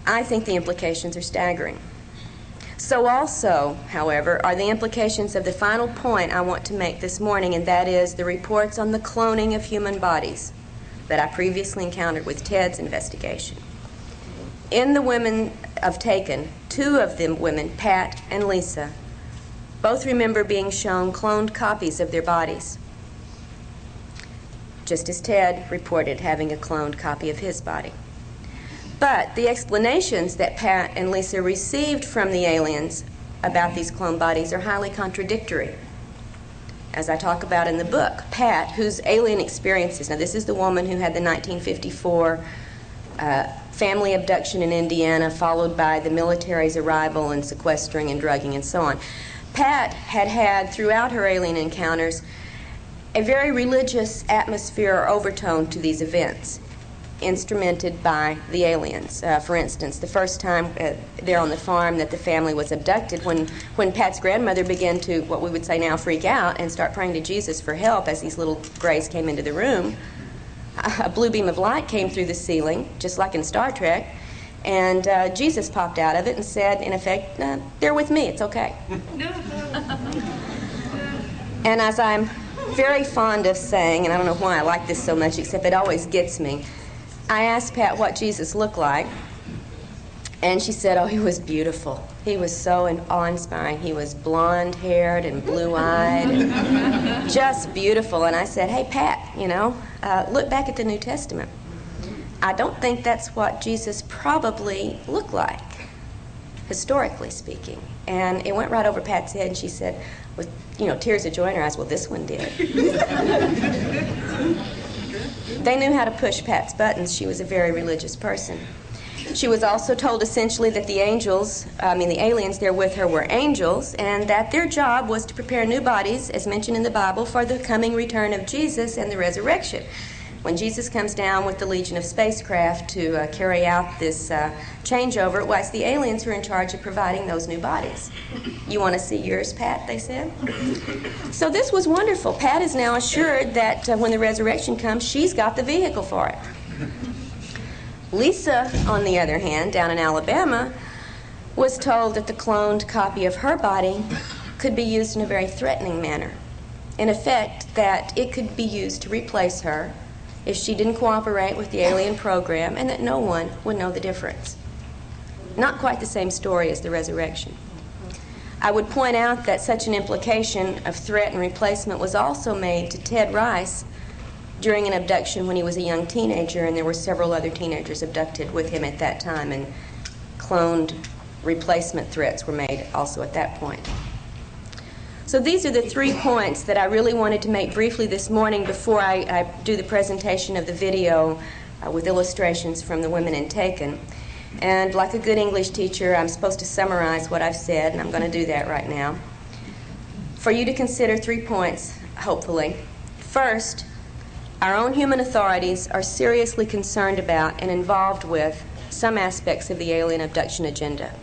I think the implications are staggering. So also, however, are the implications of the final point I want to make this morning, and that is the reports on the cloning of human bodies that I previously encountered with Ted's investigation. In the women of Taken, two of them women, Pat and Lisa, both remember being shown cloned copies of their bodies, just as Ted reported having a cloned copy of his body. But the explanations that Pat and Lisa received from the aliens about these clone bodies are highly contradictory. As I talk about in the book, Pat, whose alien experiences, now this is the woman who had the 1954 family abduction in Indiana, followed by the military's arrival and sequestering and drugging and so on. Pat had had, throughout her alien encounters, a very religious atmosphere or overtone to these events, instrumented by the aliens. For instance, the first time there on the farm that the family was abducted, when Pat's grandmother began to, what we would say now, freak out and start praying to Jesus for help as these little grays came into the room, a blue beam of light came through the ceiling, just like in Star Trek, and Jesus popped out of it and said, in effect, they're with me, it's okay. And as I'm very fond of saying, and I don't know why I like this so much, except it always gets me, I asked Pat what Jesus looked like, And she said, oh, he was beautiful. He was so awe-inspiring. He was blonde-haired and blue-eyed and just beautiful. And I said, hey, Pat, look back at the New Testament. I don't think that's what Jesus probably looked like, historically speaking. And it went right over Pat's head, and she said, with tears of joy in her eyes, well, this one did. They knew how to push Pat's buttons. She was a very religious person. She was also told essentially that the aliens there with her were angels, and that their job was to prepare new bodies, as mentioned in the Bible, for the coming return of Jesus and the resurrection. When Jesus comes down with the legion of spacecraft to carry out this changeover, it was the aliens who are in charge of providing those new bodies. You want to see yours, Pat, they said? So this was wonderful. Pat is now assured that when the resurrection comes, she's got the vehicle for it. Lisa, on the other hand, down in Alabama, was told that the cloned copy of her body could be used in a very threatening manner. In effect, that it could be used to replace her if she didn't cooperate with the alien program, and that no one would know the difference. Not quite the same story as the resurrection. I would point out that such an implication of threat and replacement was also made to Ted Rice during an abduction when he was a young teenager, and there were several other teenagers abducted with him at that time, and cloned replacement threats were made also at that point. So these are the 3 points that I really wanted to make briefly this morning before I do the presentation of the video with illustrations from the women in Taken. And like a good English teacher, I'm supposed to summarize what I've said, and I'm going to do that right now. For you to consider 3 points, hopefully. First, our own human authorities are seriously concerned about and involved with some aspects of the alien abduction agenda.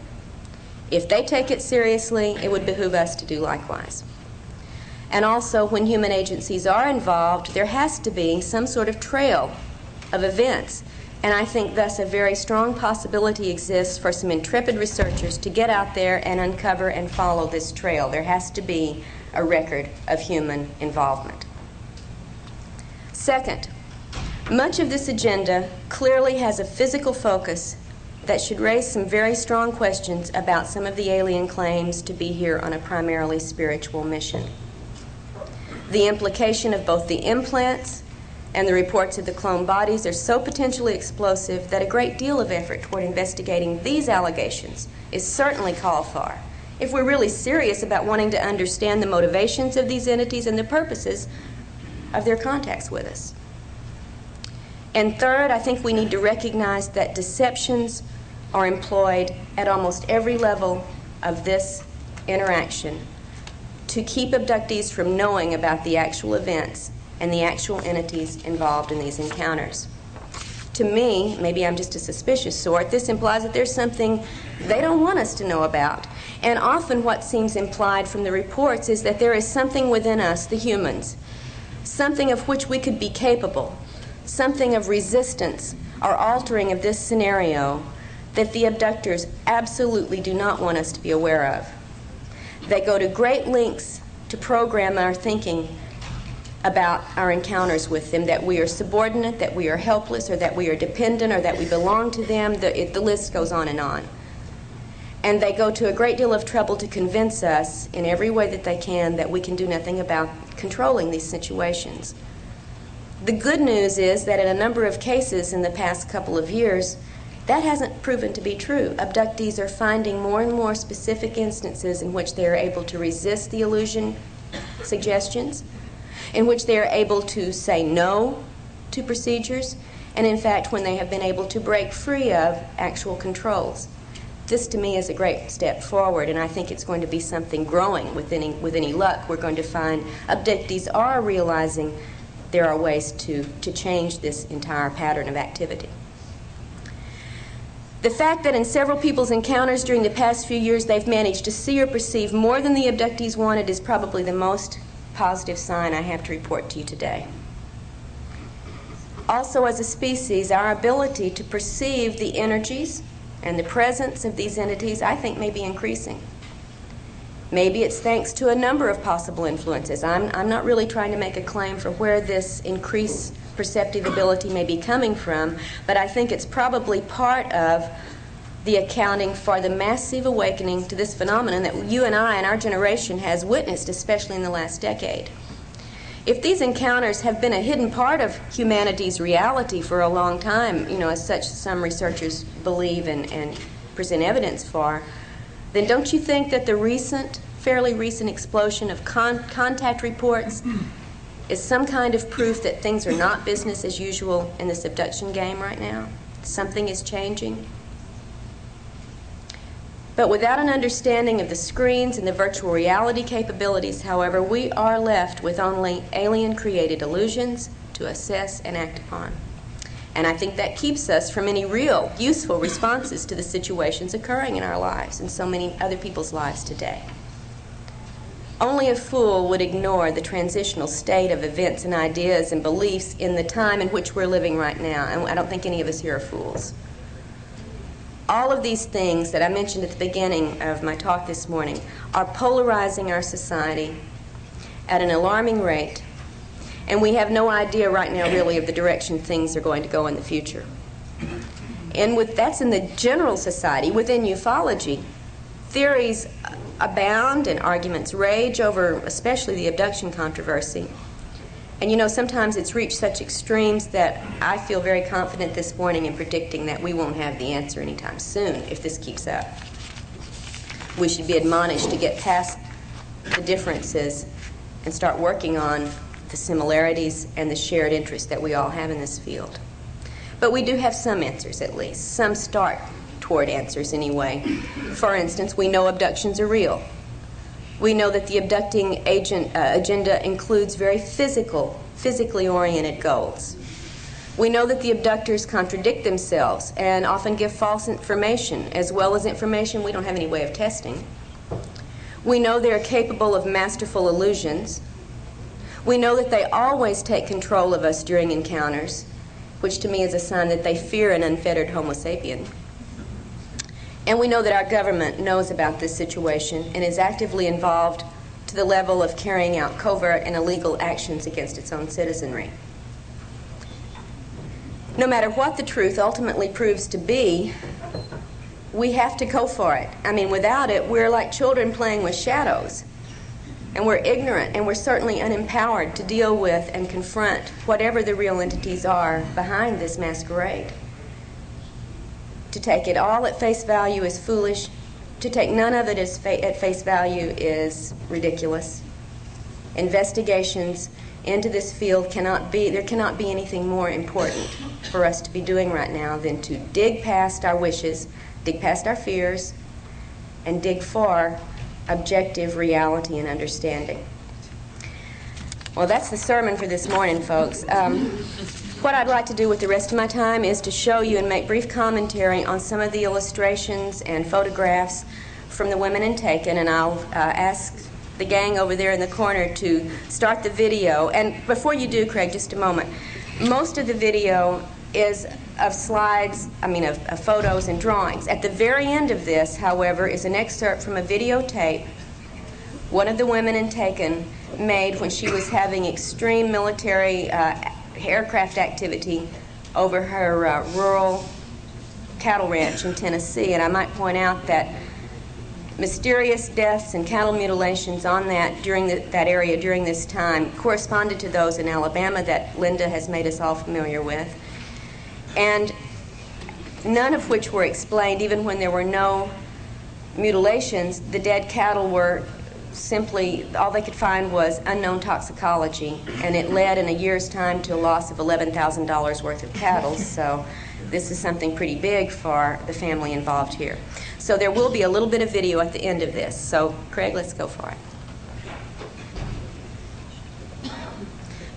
If they take it seriously, it would behoove us to do likewise. And also, when human agencies are involved, there has to be some sort of trail of events. And I think thus a very strong possibility exists for some intrepid researchers to get out there and uncover and follow this trail. There has to be a record of human involvement. Second, much of this agenda clearly has a physical focus that should raise some very strong questions about some of the alien claims to be here on a primarily spiritual mission. The implication of both the implants and the reports of the cloned bodies are so potentially explosive that a great deal of effort toward investigating these allegations is certainly called for if we're really serious about wanting to understand the motivations of these entities and the purposes of their contacts with us. And third, I think we need to recognize that deceptions are employed at almost every level of this interaction to keep abductees from knowing about the actual events and the actual entities involved in these encounters. To me, maybe I'm just a suspicious sort, this implies that there's something they don't want us to know about. And often what seems implied from the reports is that there is something within us, the humans, something of which we could be capable, something of resistance or altering of this scenario that the abductors absolutely do not want us to be aware of. They go to great lengths to program our thinking about our encounters with them, that we are subordinate, that we are helpless, or that we are dependent, or that we belong to them. The list goes on. And they go to a great deal of trouble to convince us in every way that they can that we can do nothing about controlling these situations. The good news is that in a number of cases in the past couple of years, that hasn't proven to be true. Abductees are finding more and more specific instances in which they are able to resist the illusion suggestions, in which they are able to say no to procedures, and in fact when they have been able to break free of actual controls. This to me is a great step forward, and I think it's going to be something growing with any luck. We're going to find abductees are realizing there are ways to change this entire pattern of activity. The fact that in several people's encounters during the past few years they've managed to see or perceive more than the abductees wanted is probably the most positive sign I have to report to you today. Also, as a species, our ability to perceive the energies and the presence of these entities, I think, may be increasing. Maybe it's thanks to a number of possible influences. I'm not really trying to make a claim for where this increased perceptive ability may be coming from, but I think it's probably part of the accounting for the massive awakening to this phenomenon that you and I and our generation has witnessed, especially in the last decade. If these encounters have been a hidden part of humanity's reality for a long time, as such some researchers believe and present evidence for, then don't you think that the fairly recent explosion of contact reports is some kind of proof that things are not business as usual in this abduction game right now? Something is changing? But without an understanding of the screens and the virtual reality capabilities, however, we are left with only alien-created illusions to assess and act upon. And I think that keeps us from any real, useful responses to the situations occurring in our lives and so many other people's lives today. Only a fool would ignore the transitional state of events and ideas and beliefs in the time in which we're living right now, and I don't think any of us here are fools. All of these things that I mentioned at the beginning of my talk this morning are polarizing our society at an alarming rate, and we have no idea right now really of the direction things are going to go in the future. And that's in the general society. Within ufology, theories abound and arguments rage over especially the abduction controversy. And sometimes it's reached such extremes that I feel very confident this morning in predicting that we won't have the answer anytime soon if this keeps up. We should be admonished to get past the differences and start working on the similarities and the shared interests that we all have in this field. But we do have some answers, at least. Some start toward answers anyway. For instance, we know abductions are real. We know that the abducting agenda includes very physically oriented goals. We know that the abductors contradict themselves and often give false information, as well as information we don't have any way of testing. We know they are capable of masterful illusions. We know that they always take control of us during encounters, which to me is a sign that they fear an unfettered Homo sapien. And we know that our government knows about this situation and is actively involved to the level of carrying out covert and illegal actions against its own citizenry. No matter what the truth ultimately proves to be, we have to go for it. I mean, without it, we're like children playing with shadows. And we're ignorant, and we're certainly unempowered to deal with and confront whatever the real entities are behind this masquerade. To take it all at face value is foolish. To take none of it at face value is ridiculous. Investigations into this field there cannot be anything more important for us to be doing right now than to dig past our wishes, dig past our fears, and dig for objective reality and understanding. Well, that's the sermon for this morning, folks. What I'd like to do with the rest of my time is to show you and make brief commentary on some of the illustrations and photographs from the women in Taken, and I'll ask the gang over there in the corner to start the video. And before you do, Craig, just a moment. Most of the video is of slides, of photos and drawings. At the very end of this, however, is an excerpt from a videotape one of the women in Taken made when she was having extreme military aircraft activity over her rural cattle ranch in Tennessee. And I might point out that mysterious deaths and cattle mutilations on that area during this time corresponded to those in Alabama that Linda has made us all familiar with, and none of which were explained. Even when there were no mutilations, the dead cattle were simply, all they could find was unknown toxicology, and it led in a year's time to a loss of $11,000 worth of cattle. So this is something pretty big for the family involved here. So there will be a little bit of video at the end of this. So Craig, let's go for it.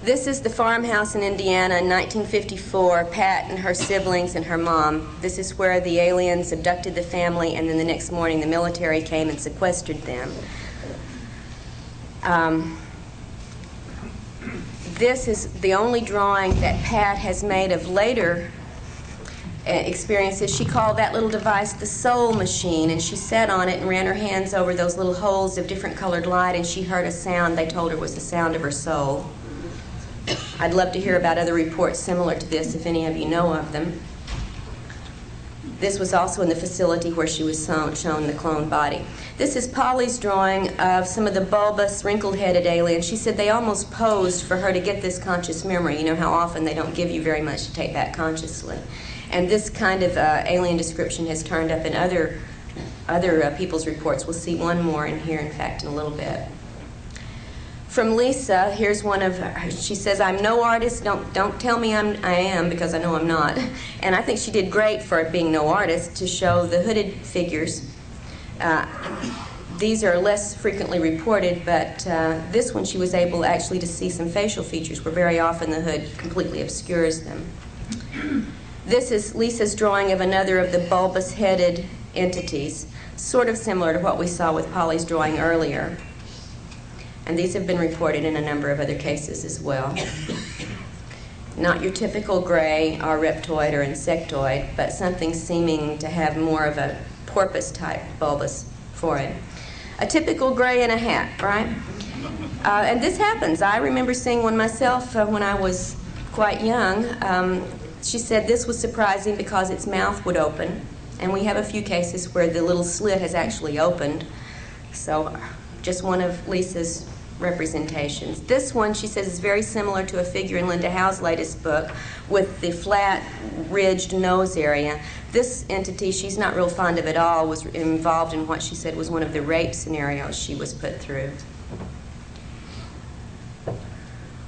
This is the farmhouse in Indiana in 1954, Pat and her siblings and her mom. This is where the aliens abducted the family, and then the next morning the military came and sequestered them. This is the only drawing that Pat has made of later experiences. She called that little device the soul machine, and she sat on it and ran her hands over those little holes of different colored light, and she heard a sound they told her was the sound of her soul. I'd love to hear about other reports similar to this if any of you know of them. This was also in the facility where she was shown the cloned body. This is Polly's drawing of some of the bulbous, wrinkled-headed aliens. She said they almost posed for her to get this conscious memory. You know how often they don't give you very much to take back consciously. And this kind of alien description has turned up in other people's reports. We'll see one more in here, in fact, in a little bit. From Lisa, here's one of her. She says, "I'm no artist. Don't tell me I am, because I know I'm not." And I think she did great for being no artist to show the hooded figures. These are less frequently reported, but this one she was able actually to see some facial features, where very often the hood completely obscures them. This is Lisa's drawing of another of the bulbous-headed entities, sort of similar to what we saw with Polly's drawing earlier. And these have been reported in a number of other cases as well. Not your typical gray or reptoid or insectoid, but something seeming to have more of a porpoise-type bulbous forehead. A typical gray in a hat, right? And this happens. I remember seeing one myself when I was quite young. She said this was surprising because its mouth would open, and we have a few cases where the little slit has actually opened. So just one of Lisa's representations. This one, she says, is very similar to a figure in Linda Howe's latest book with the flat, ridged nose area. This entity, she's not real fond of at all, was involved in what she said was one of the rape scenarios she was put through.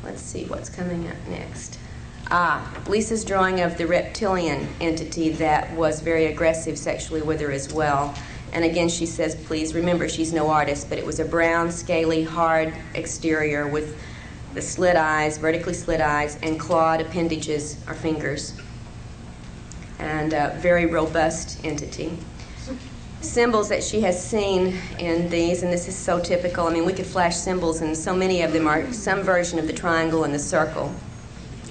Let's see what's coming up next. Lisa's drawing of the reptilian entity that was very aggressive sexually with her as well. And again, she says, please remember, she's no artist, but it was a brown, scaly, hard exterior with the slit eyes, vertically slit eyes, and clawed appendages or fingers. And a very robust entity. Symbols that she has seen in these, and this is so typical. I mean, we could flash symbols, and so many of them are some version of the triangle and the circle.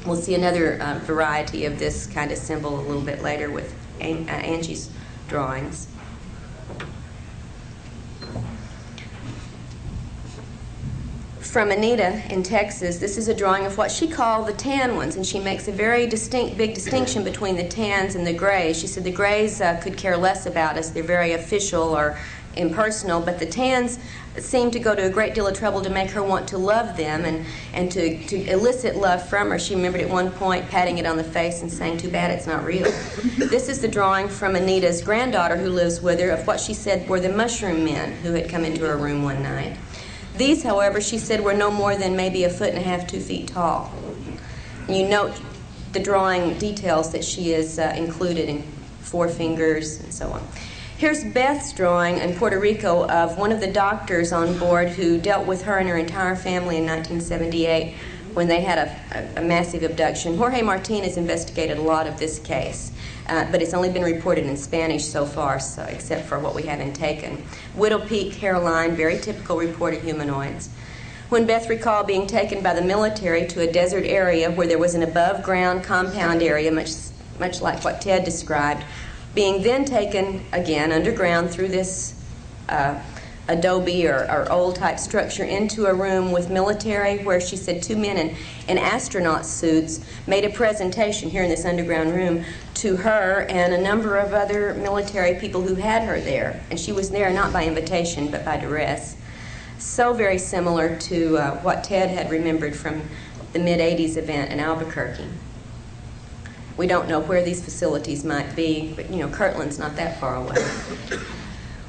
We'll see another variety of this kind of symbol a little bit later with Angie's drawings. From Anita in Texas, this is a drawing of what she called the tan ones, and she makes a very big distinction between the tans and the grays. She said the grays could care less about us. They're very official or impersonal, but the tans seemed to go to a great deal of trouble to make her want to love them and to elicit love from her. She remembered at one point patting it on the face and saying, "Too bad it's not real." This is the drawing from Anita's granddaughter who lives with her of what she said were the mushroom men who had come into her room one night. These, however, she said were no more than maybe 1.5 to 2 feet tall. You note the drawing details that she has included in 4 fingers and so on. Here's Beth's drawing in Puerto Rico of one of the doctors on board who dealt with her and her entire family in 1978 when they had a massive abduction. Jorge Martinez investigated a lot of this case, but it's only been reported in Spanish so far, so, except for what we haven't taken. Widow-peaked hairline, very typical reported humanoids. When Beth recalled being taken by the military to a desert area where there was an above-ground compound area, much like what Ted described, being then taken again underground through this adobe or old-type structure into a room with military, where she said 2 men in astronaut suits made a presentation here in this underground room to her and a number of other military people who had her there. And she was there not by invitation, but by duress. So very similar to what Ted had remembered from the mid-'80s event in Albuquerque. We don't know where these facilities might be, but, you know, Kirtland's not that far away.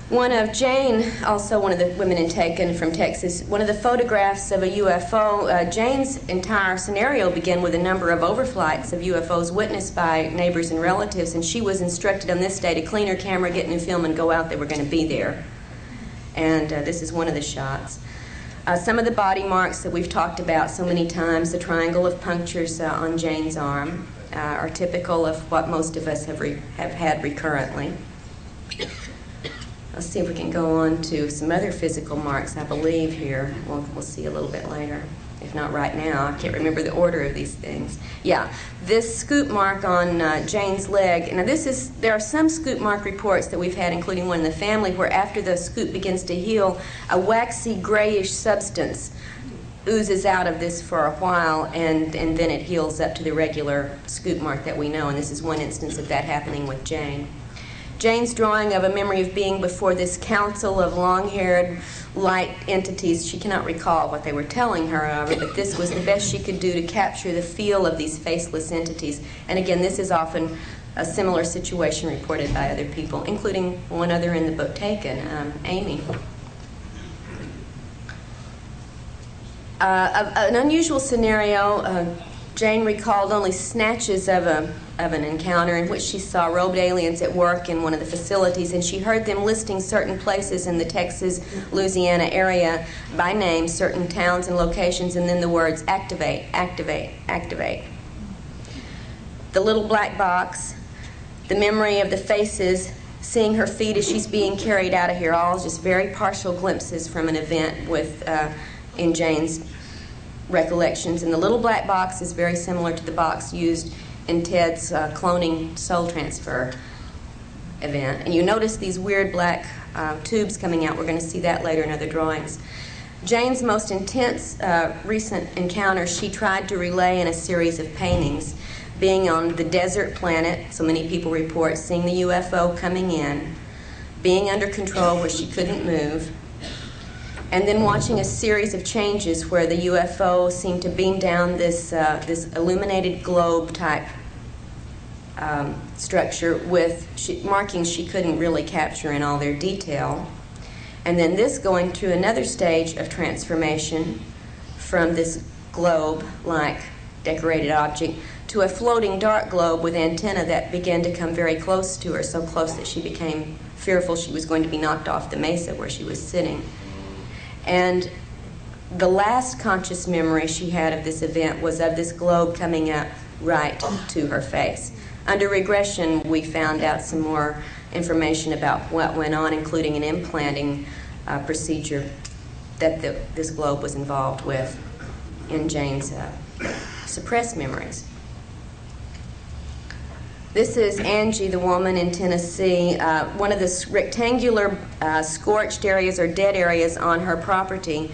One of Jane, also one of the women in taken from Texas, one of the photographs of a UFO, Jane's entire scenario began with a number of overflights of UFOs witnessed by neighbors and relatives, and she was instructed on this day to clean her camera, get new film, and go out. They were going to be there. And this is one of the shots. Some of the body marks that we've talked about so many times, the triangle of punctures on Jane's arm, are typical of what most of us have had recurrently. Let's see if we can go on to some other physical marks, I believe, here. We'll see a little bit later, if not right now. I can't remember the order of these things. Yeah, this scoop mark on Jane's leg. Now, there are some scoop mark reports that we've had, including one in the family, where after the scoop begins to heal, a waxy grayish substance oozes out of this for a while, and then it heals up to the regular scoop mark that we know, and this is one instance of that happening with Jane. Jane's drawing of a memory of being before this council of long-haired, light entities. She cannot recall what they were telling her, however, but this was the best she could do to capture the feel of these faceless entities. And again, this is often a similar situation reported by other people, including one other in the book taken, Amy. An unusual scenario, Jane recalled only snatches of an encounter in which she saw robed aliens at work in one of the facilities, and she heard them listing certain places in the Texas, Louisiana area by name, certain towns and locations, and then the words activate, activate, activate. The little black box, the memory of the faces, seeing her feet as she's being carried out of here, all just very partial glimpses from an event with in Jane's recollections. And the little black box is very similar to the box used in Ted's cloning soul transfer event. And you notice these weird black tubes coming out. We're going to see that later in other drawings. Jane's most intense recent encounter she tried to relay in a series of paintings, being on the desert planet, so many people report, seeing the UFO coming in, being under control where she couldn't move, and then watching a series of changes where the UFO seemed to beam down this illuminated globe type structure with markings she couldn't really capture in all their detail. And then this going through another stage of transformation from this globe-like decorated object to a floating dark globe with antenna that began to come very close to her, so close that she became fearful she was going to be knocked off the mesa where she was sitting. And the last conscious memory she had of this event was of this globe coming up right to her face. Under regression, we found out some more information about what went on, including an implanting procedure that this globe was involved with in Jane's suppressed memories. This is Angie, the woman in Tennessee, one of the rectangular scorched areas or dead areas on her property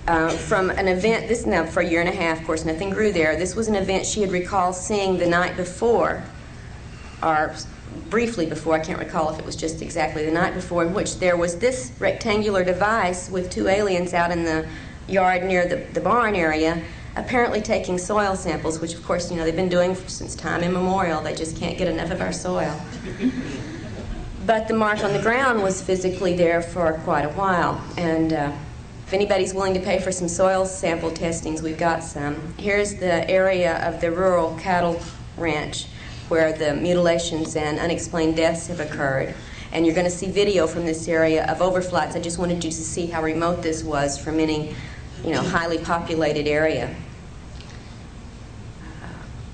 from an event, this now for a year and a half, of course, nothing grew there. This was an event she had recalled seeing the night before, or briefly before, I can't recall if it was just exactly the night before, in which there was this rectangular device with two aliens out in the yard near the barn area, apparently taking soil samples, which of course, they've been doing since time immemorial. They just can't get enough of our soil. But the mark on the ground was physically there for quite a while. And if anybody's willing to pay for some soil sample testings, we've got some. Here's the area of the rural cattle ranch where the mutilations and unexplained deaths have occurred. And you're going to see video from this area of overflights. I just wanted you to see how remote this was from any, highly populated area.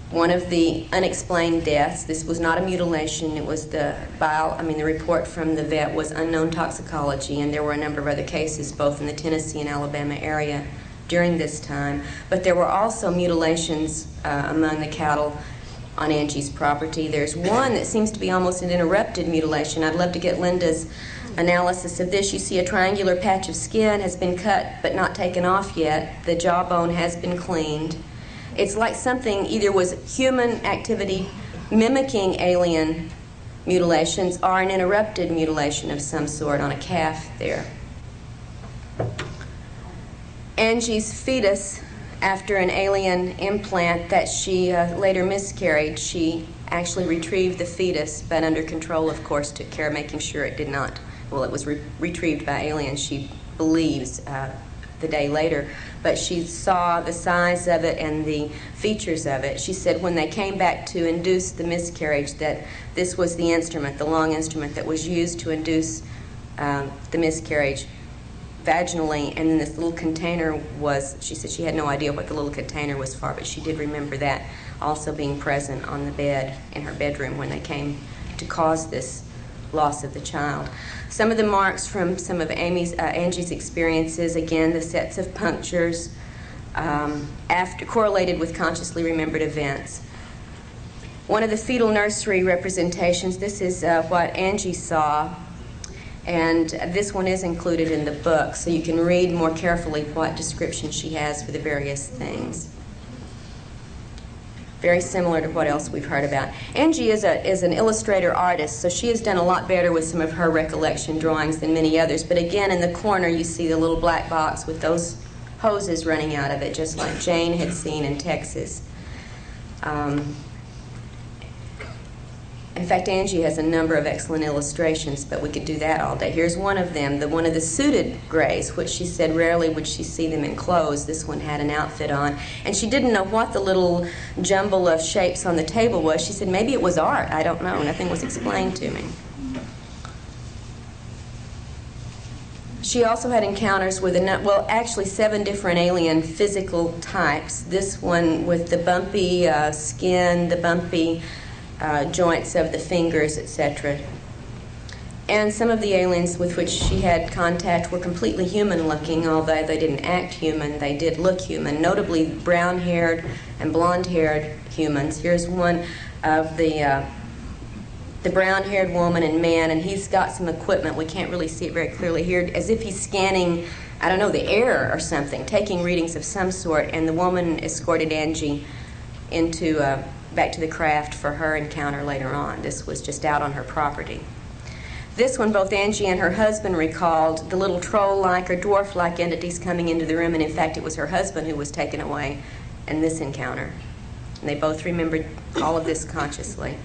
One of the unexplained deaths, this was not a mutilation, it was the report from the vet was unknown toxicology, and there were a number of other cases both in the Tennessee and Alabama area during this time. But there were also mutilations among the cattle on Angie's property. There's one that seems to be almost an interrupted mutilation. I'd love to get Linda's analysis of this. You see a triangular patch of skin has been cut but not taken off yet. The jawbone has been cleaned. It's like something either was human activity mimicking alien mutilations or an interrupted mutilation of some sort on a calf there. Angie's fetus, after an alien implant that she later miscarried, she actually retrieved the fetus, but under control, of course, took care of making sure it did not. Well, it was retrieved by aliens, she believes, the day later, but she saw the size of it and the features of it. She said when they came back to induce the miscarriage that this was the instrument, the long instrument that was used to induce the miscarriage vaginally, and then this little container was, she said she had no idea what the little container was for, but she did remember that also being present on the bed in her bedroom when they came to cause this loss of the child. Some of the marks from some of Angie's experiences, again, the sets of punctures correlated with consciously remembered events. One of the fetal nursery representations, this is what Angie saw, and this one is included in the book, so you can read more carefully what description she has for the various things. Very similar to what else we've heard about. Angie is an illustrator artist, so she has done a lot better with some of her recollection drawings than many others. But again, in the corner you see the little black box with those hoses running out of it, just like Jane had seen in Texas. In fact, Angie has a number of excellent illustrations, but we could do that all day. Here's one of them, one of the suited grays, which she said rarely would she see them in clothes. This one had an outfit on. And she didn't know what the little jumble of shapes on the table was. She said maybe it was art. I don't know. Nothing was explained to me. She also had encounters with, actually 7 different alien physical types. This one with the bumpy skin, the bumpy joints of the fingers, etc. And some of the aliens with which she had contact were completely human-looking, although they didn't act human, they did look human, notably brown-haired and blonde-haired humans. Here's one of the brown-haired woman and man, and he's got some equipment. We can't really see it very clearly here, as if he's scanning, I don't know, the air or something, taking readings of some sort, and the woman escorted Angie into back to the craft for her encounter later on. This was just out on her property. This one, both Angie and her husband recalled the little troll-like or dwarf-like entities coming into the room, and in fact it was her husband who was taken away in this encounter. And they both remembered all of this consciously.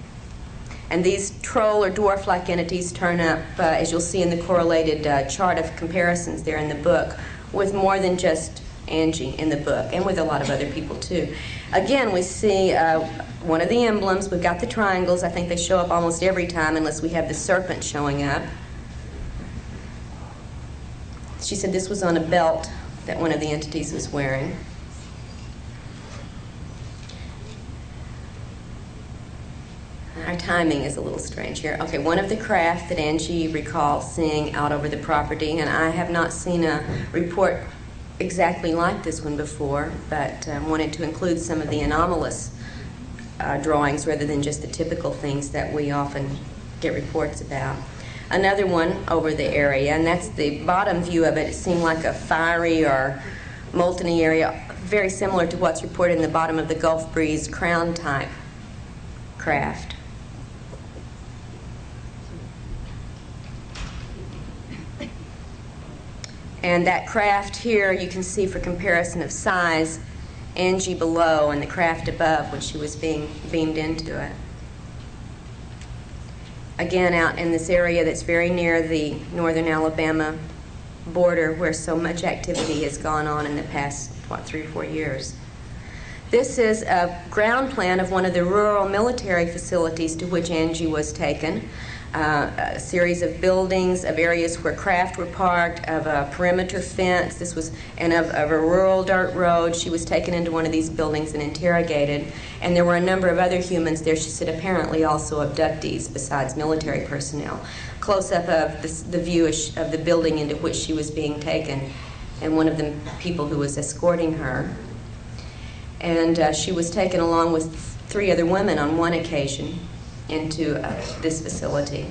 And these troll or dwarf-like entities turn up, as you'll see in the correlated chart of comparisons there in the book, with more than just Angie in the book, and with a lot of other people too. Again, we see one of the emblems. We've got the triangles. I think they show up almost every time unless we have the serpent showing up. She said this was on a belt that one of the entities was wearing. Our timing is a little strange here. Okay, one of the craft that Angie recalls seeing out over the property, and I have not seen a report exactly like this one before, but wanted to include some of the anomalous drawings rather than just the typical things that we often get reports about. Another one over the area, and that's the bottom view of it. It seemed like a fiery or molten-y area, very similar to what's reported in the bottom of the Gulf Breeze crown-type craft. And that craft here, you can see for comparison of size, Angie below and the craft above when she was being beamed into it. Again, out in this area that's very near the northern Alabama border where so much activity has gone on in the past, 3 or 4 years. This is a ground plan of one of the rural military facilities to which Angie was taken. A series of buildings, of areas where craft were parked, of a perimeter fence. This was, and of a rural dirt road. She was taken into one of these buildings and interrogated. And there were a number of other humans there, she said, apparently also abductees besides military personnel. Close up of the view of the building into which she was being taken, and one of the people who was escorting her. And she was taken along with 3 other women on one occasion into this facility.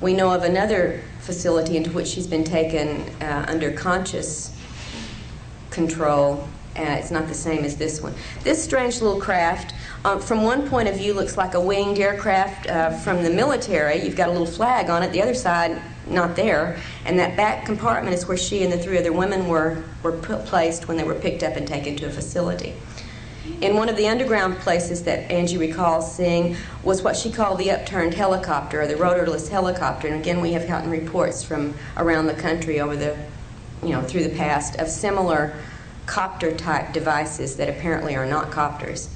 We know of another facility into which she's been taken under conscious control. It's not the same as this one. This strange little craft, from one point of view, looks like a winged aircraft from the military. You've got a little flag on it. The other side, not there. And that back compartment is where she and the 3 other women were placed when they were picked up and taken to a facility. In one of the underground places that Angie recalls seeing was what she called the upturned helicopter, or the rotorless helicopter. And again, we have gotten reports from around the country over the, through the past of similar copter-type devices that apparently are not copters.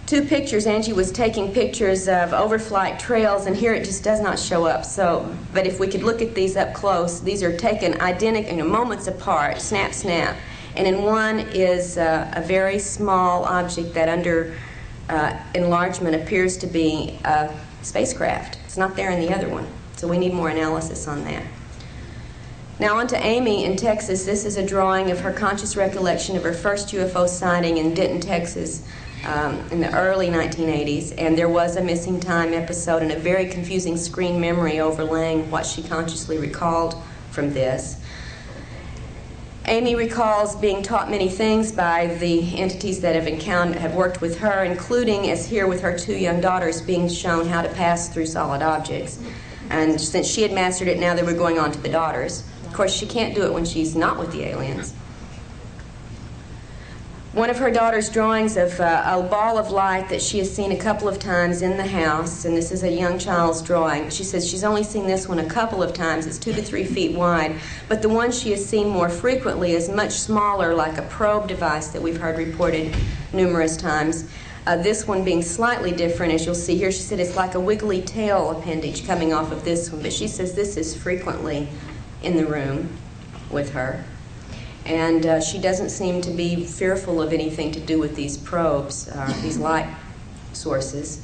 2 pictures. Angie was taking pictures of overflight trails, and here it just does not show up. But if we could look at these up close, these are taken identical, moments apart, snap, snap. And in one is a very small object that under enlargement appears to be a spacecraft. It's not there in the other one, so we need more analysis on that. Now on to Amy in Texas. This is a drawing of her conscious recollection of her first UFO sighting in Denton, Texas in the early 1980s. And there was a missing time episode and a very confusing screen memory overlaying what she consciously recalled from this. Amy recalls being taught many things by the entities that have worked with her, including, as here with her 2 young daughters, being shown how to pass through solid objects. And since she had mastered it, now they were going on to the daughters. Of course, she can't do it when she's not with the aliens. One of her daughter's drawings of a ball of light that she has seen a couple of times in the house, and this is a young child's drawing. She says she's only seen this one a couple of times. It's 2 to 3 feet wide, but the one she has seen more frequently is much smaller, like a probe device that we've heard reported numerous times. This one being slightly different, as you'll see here. She said it's like a wiggly tail appendage coming off of this one, but she says this is frequently in the room with her. And she doesn't seem to be fearful of anything to do with these probes, these light sources,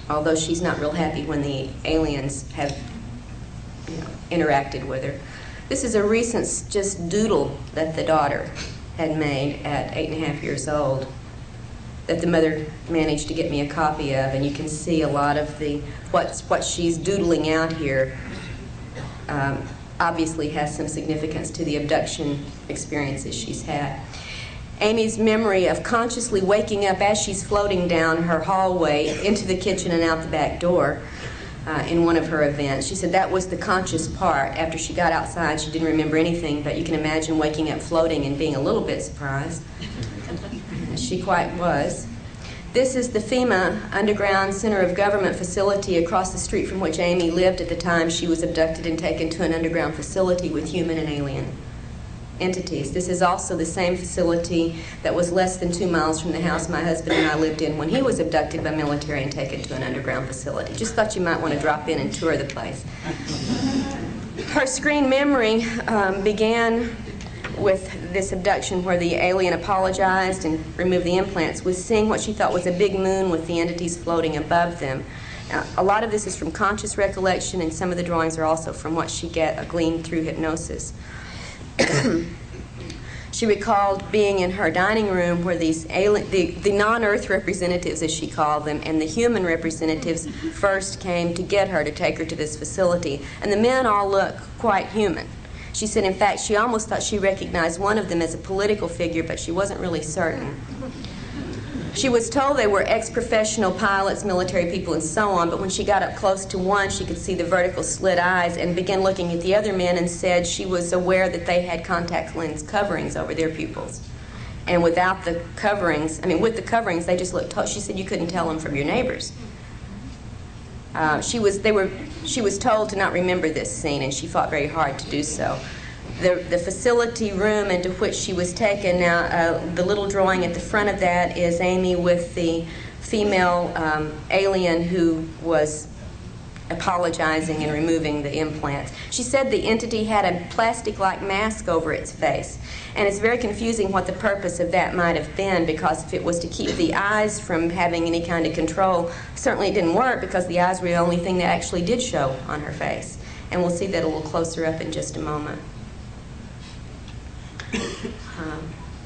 although she's not real happy when the aliens have interacted with her. This is a recent just doodle that the daughter had made at 8.5 years old that the mother managed to get me a copy of, and you can see a lot of what she's doodling out here obviously has some significance to the abduction experiences she's had. Amy's memory of consciously waking up as she's floating down her hallway into the kitchen and out the back door in one of her events. She said that was the conscious part. After she got outside, she didn't remember anything, but you can imagine waking up floating and being a little bit surprised. She quite was. This is the FEMA Underground Center of Government facility across the street from which Amy lived at the time she was abducted and taken to an underground facility with human and alien entities. This is also the same facility that was less than 2 miles from the house my husband and I lived in when he was abducted by military and taken to an underground facility. Just thought you might want to drop in and tour the place. Her screen memory began with this abduction where the alien apologized and removed the implants, with seeing what she thought was a big moon with the entities floating above them. Now, a lot of this is from conscious recollection, and some of the drawings are also from what she gleaned through hypnosis. She recalled being in her dining room where these the non-Earth representatives, as she called them, and the human representatives first came to get her, to take her to this facility. And the men all look quite human. She said, in fact, she almost thought she recognized one of them as a political figure, but she wasn't really certain. She was told they were ex-professional pilots, military people, and so on, but when she got up close to one, she could see the vertical slit eyes and began looking at the other men and said she was aware that they had contact lens coverings over their pupils. And without the coverings, with the coverings, they just looked, she said you couldn't tell them from your neighbors. She was told to not remember this scene, and she fought very hard to do so. The facility room into which she was taken, now the little drawing at the front of that is Amy with the female alien who was apologizing and removing the implants. She said the entity had a plastic-like mask over its face, and it's very confusing what the purpose of that might have been, because if it was to keep the eyes from having any kind of control, certainly it didn't work, because the eyes were the only thing that actually did show on her face. And we'll see that a little closer up in just a moment.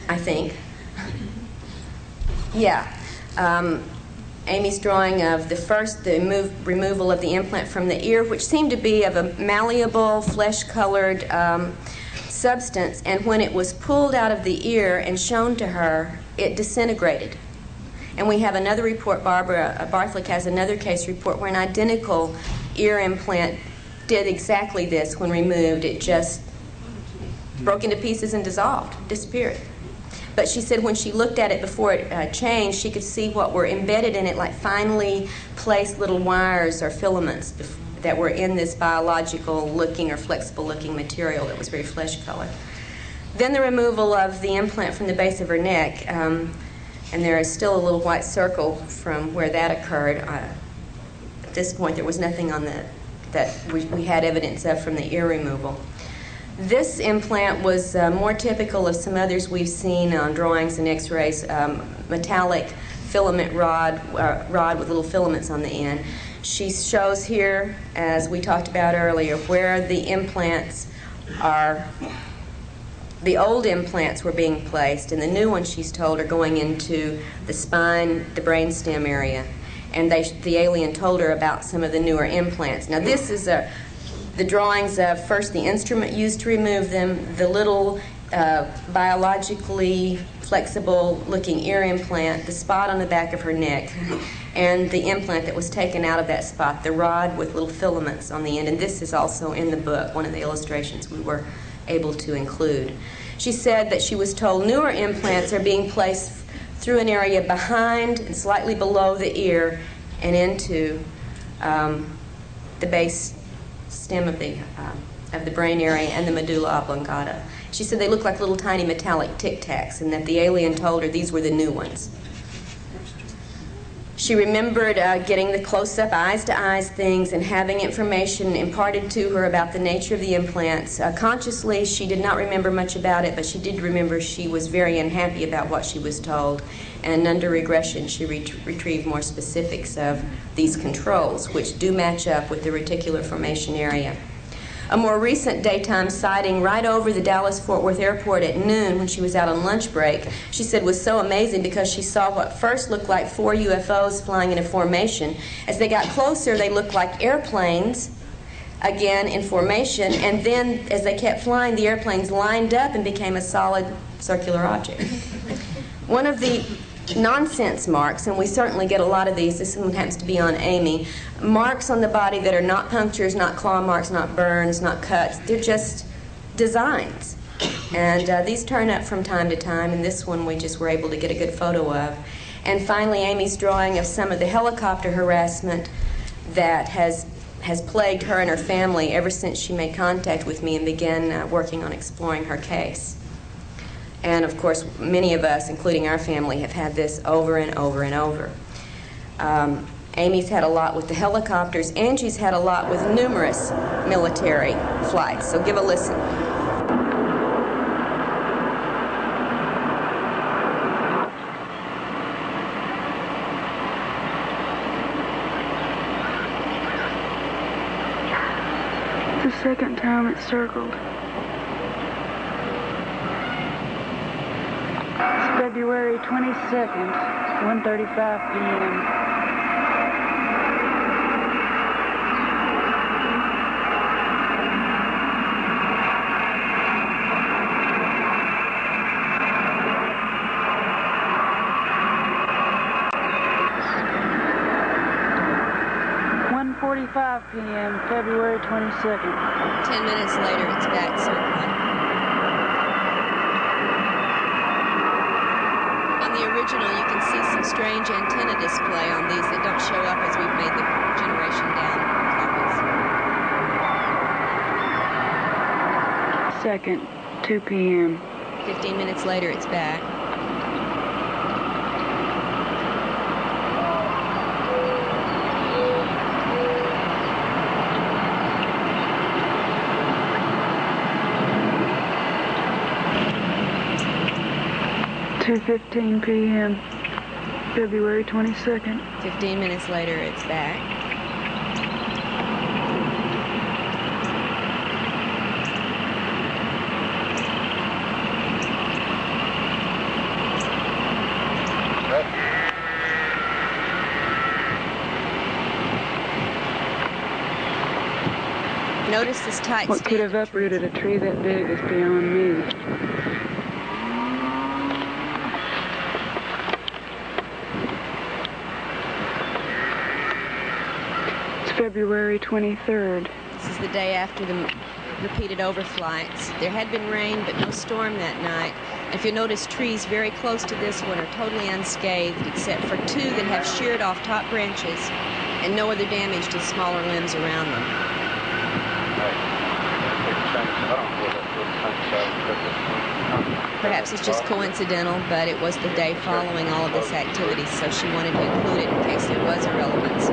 I think. Yeah. Amy's drawing of the removal of the implant from the ear, which seemed to be of a malleable, flesh-colored substance, and when it was pulled out of the ear and shown to her, it disintegrated. And we have another report, Barbara Barthlick has another case report where an identical ear implant did exactly this when removed. It just broke into pieces and dissolved, disappeared. But she said when she looked at it before it changed, she could see what were embedded in it, like finely placed little wires or filaments that were in this biological-looking or flexible-looking material that was very flesh-colored. Then the removal of the implant from the base of her neck, and there is still a little white circle from where that occurred. At this point, there was nothing on that we had evidence of from the ear removal. This implant was more typical of some others we've seen on drawings and x-rays, metallic filament rod with little filaments on the end. She shows here, as we talked about earlier, where the implants are, the old implants were being placed, and the new ones, she's told, are going into the spine, the brainstem area. And the alien told her about some of the newer implants. Now this is the drawings of first the instrument used to remove them, the little biologically flexible looking ear implant, the spot on the back of her neck, and the implant that was taken out of that spot, the rod with little filaments on the end. And this is also in the book, one of the illustrations we were able to include. She said that she was told newer implants are being placed through an area behind and slightly below the ear and into the base stem of the brain area and the medulla oblongata. She said they look like little tiny metallic Tic Tacs, and that the alien told her these were the new ones. She remembered getting the close-up, eyes-to-eyes things and having information imparted to her about the nature of the implants. Consciously, she did not remember much about it, but she did remember she was very unhappy about what she was told. And under regression, she retrieved more specifics of these controls, which do match up with the reticular formation area. A more recent daytime sighting right over the Dallas-Fort Worth airport at noon when she was out on lunch break, she said was so amazing because she saw what first looked like 4 UFOs flying in a formation. As they got closer, they looked like airplanes, again in formation, and then as they kept flying, the airplanes lined up and became a solid circular object. One of the nonsense marks, and we certainly get a lot of these, this one happens to be on Amy, marks on the body that are not punctures, not claw marks, not burns, not cuts, they're just designs. And these turn up from time to time, and this one we just were able to get a good photo of. And finally, Amy's drawing of some of the helicopter harassment that has plagued her and her family ever since she made contact with me and began working on exploring her case. And of course, many of us, including our family, have had this over and over and over. Amy's had a lot with the helicopters. Angie's had a lot with numerous military flights. So give a listen. The second time it circled. February 22nd, 1:35 p.m. p.m., February 22nd. 10 minutes later, it's back circling. On the original, you can see some strange antenna display on these that don't show up as we've made the generation down copies. Second, 2 p.m. 15 minutes later, it's back. (2:15 p.m., February 22nd. 15 minutes later, it's back. Notice this tight What could have uprooted a tree that big is beyond me. February 23rd. This is the day after the repeated overflights. There had been rain, but no storm that night. If you notice, trees very close to this one are totally unscathed, except for two that have sheared off top branches and no other damage to smaller limbs around them. Perhaps it's just coincidental, but it was the day following all of this activity, so she wanted to include it in case there was a relevance.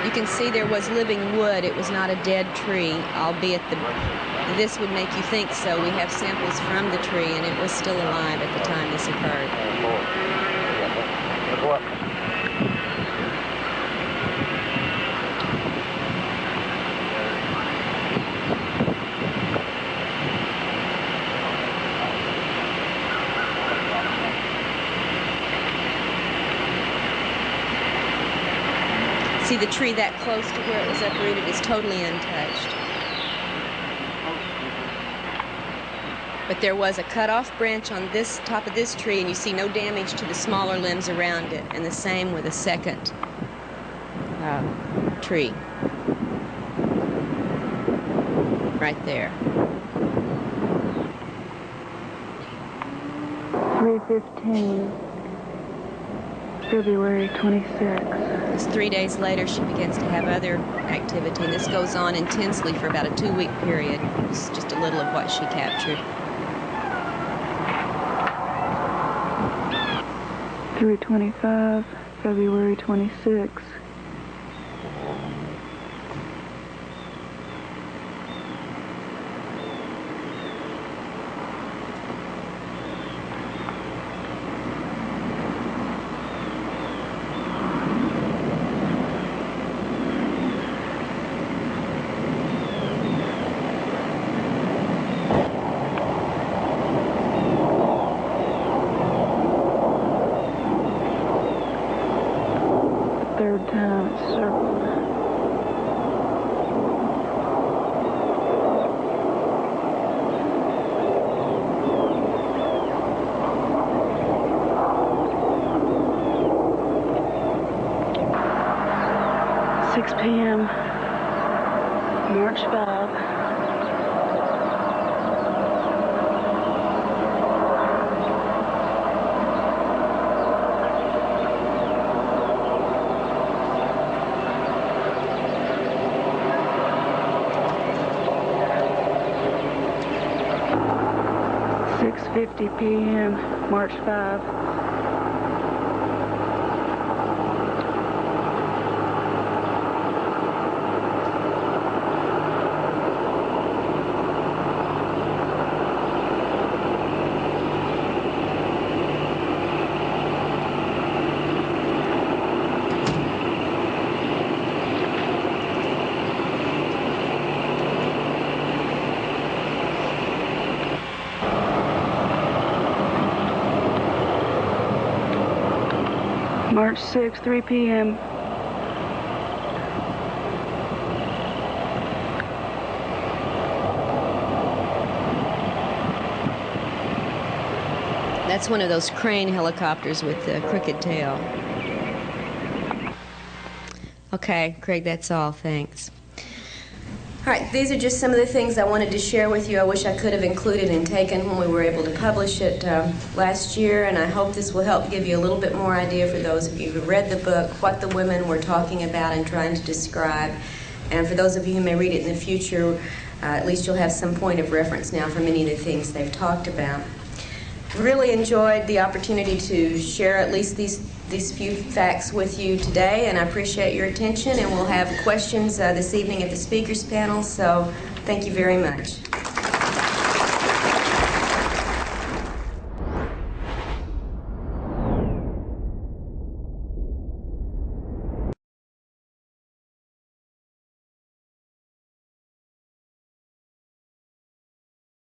You can see there was living wood. It was not a dead tree, albeit this would make you think so. We have samples from the tree, and it was still alive at the time this occurred. See, the tree that close to where it was uprooted is totally untouched. But there was a cut-off branch on this top of this tree, and you see no damage to the smaller limbs around it, and the same with a second tree right there. 3:15, February 26th. It's 3 days later she begins to have other activity, and this goes on intensely for about a 2-week period. It's just a little of what she captured. 3:25, February 26th. Third time it's circled. Six p.m. March 5. 6:50 p.m. March 5. March 6, 3 p.m. That's one of those crane helicopters with the crooked tail. Okay, Craig, that's all. Thanks. All right, these are just some of the things I wanted to share with you. I wish I could have included and taken when we were able to publish it last year, and I hope this will help give you a little bit more idea for those of you who read the book, what the women were talking about and trying to describe. And for those of you who may read it in the future, at least you'll have some point of reference now for many of the things they've talked about. Really enjoyed the opportunity to share at least these few facts with you today, and I appreciate your attention, and we'll have questions this evening at the speakers panel, so thank you very much.